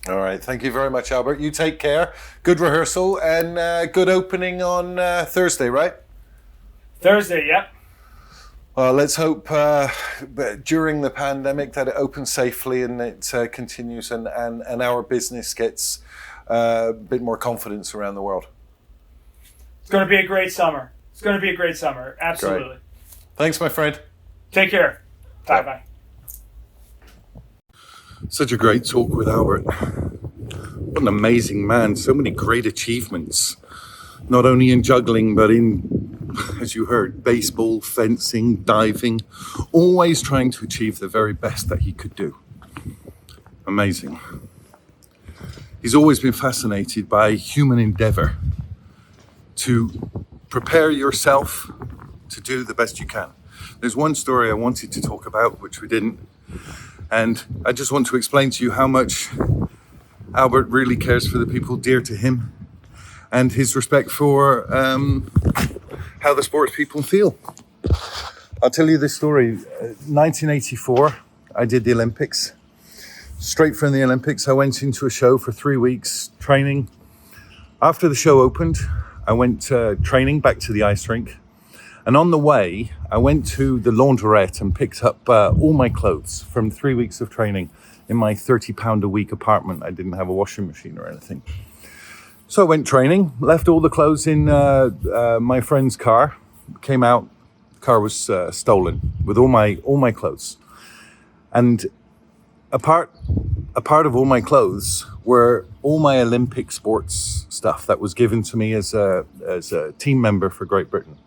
All right. Thank you very much, Albert. You take care. Good rehearsal, and good opening on Thursday, right? Thursday, yep. Well, let's hope during the pandemic that it opens safely, and it continues, and our business gets a bit more confidence around the world. It's going to be a great summer. Absolutely. Great. Thanks, my friend. Take care. Bye-bye. Such a great talk with Albert. What an amazing man. So many great achievements, not only in juggling, but in, as you heard, baseball, fencing, diving, always trying to achieve the very best that he could do. Amazing. He's always been fascinated by human endeavor, to prepare yourself to do the best you can. There's one story I wanted to talk about, which we didn't. And I just want to explain to you how much Albert really cares for the people dear to him, and his respect for how the sports people feel. I'll tell you this story. 1984, I did the Olympics. Straight from the Olympics, I went into a show for 3 weeks training. After the show opened, I went training back to the ice rink. And on the way, I went to the laundrette and picked up all my clothes from 3 weeks of training in my £30 a week apartment. I didn't have a washing machine or anything. So I went training, left all the clothes in my friend's car, came out, car was stolen with all my clothes. And a part of all my clothes were all my Olympic sports stuff that was given to me as a team member for Great Britain.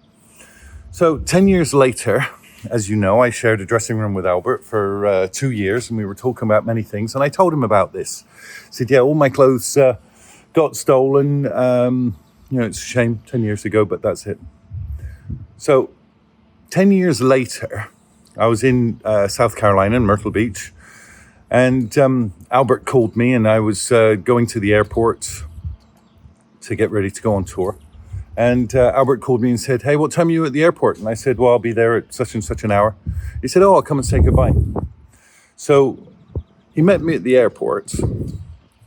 So 10 years later, as you know, I shared a dressing room with Albert for 2 years, and we were talking about many things. And I told him about this. I said, yeah, all my clothes got stolen. It's a shame, 10 years ago, but that's it. So 10 years later, I was in South Carolina, in Myrtle Beach. And Albert called me, and I was going to the airport to get ready to go on tour. And Albert called me and said, hey, what time are you at the airport? And I said, well, I'll be there at such and such an hour. He said, oh, I'll come and say goodbye. So he met me at the airport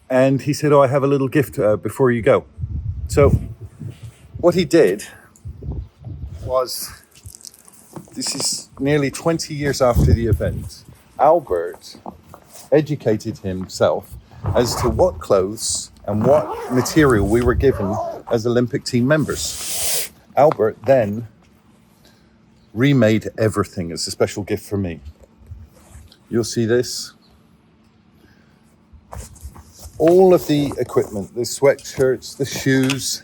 and he said, oh, I have a little gift before you go. So what he did was, this is nearly 20 years after the event, Albert educated himself as to what clothes and what material we were given as Olympic team members. Albert then remade everything as a special gift for me. You'll see this. All of the equipment, the sweatshirts, the shoes,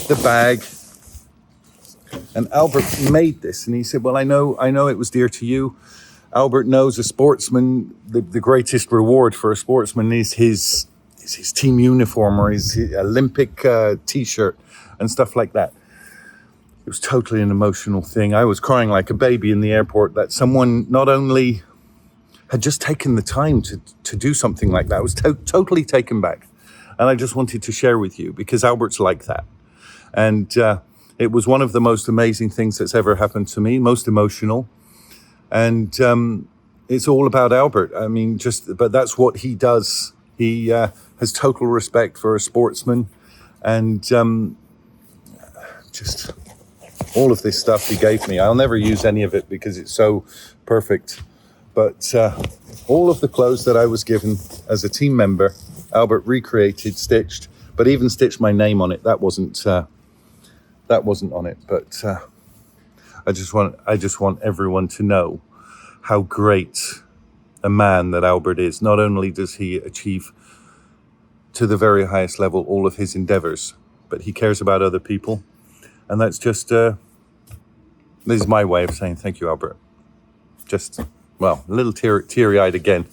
the bag. And Albert made this, and he said, well, I know it was dear to you. Albert knows a sportsman, the greatest reward for a sportsman is his team uniform or his Olympic t-shirt and stuff like that. It was totally an emotional thing. I was crying like a baby in the airport that someone not only had just taken the time to do something like that. I was totally taken back. And I just wanted to share with you because Albert's like that. And it was one of the most amazing things that's ever happened to me, most emotional. And it's all about Albert. I mean, but that's what he does. He has total respect for a sportsman. And just all of this stuff he gave me. I'll never use any of it because it's so perfect. But all of the clothes that I was given as a team member, Albert recreated, stitched, but even stitched my name on it. That wasn't on it. But I just want everyone to know how great a man that Albert is. Not only does he achieve to the very highest level all of his endeavors, but he cares about other people. And that's just, this is my way of saying thank you, Albert. Just, well, a little teary-eyed again.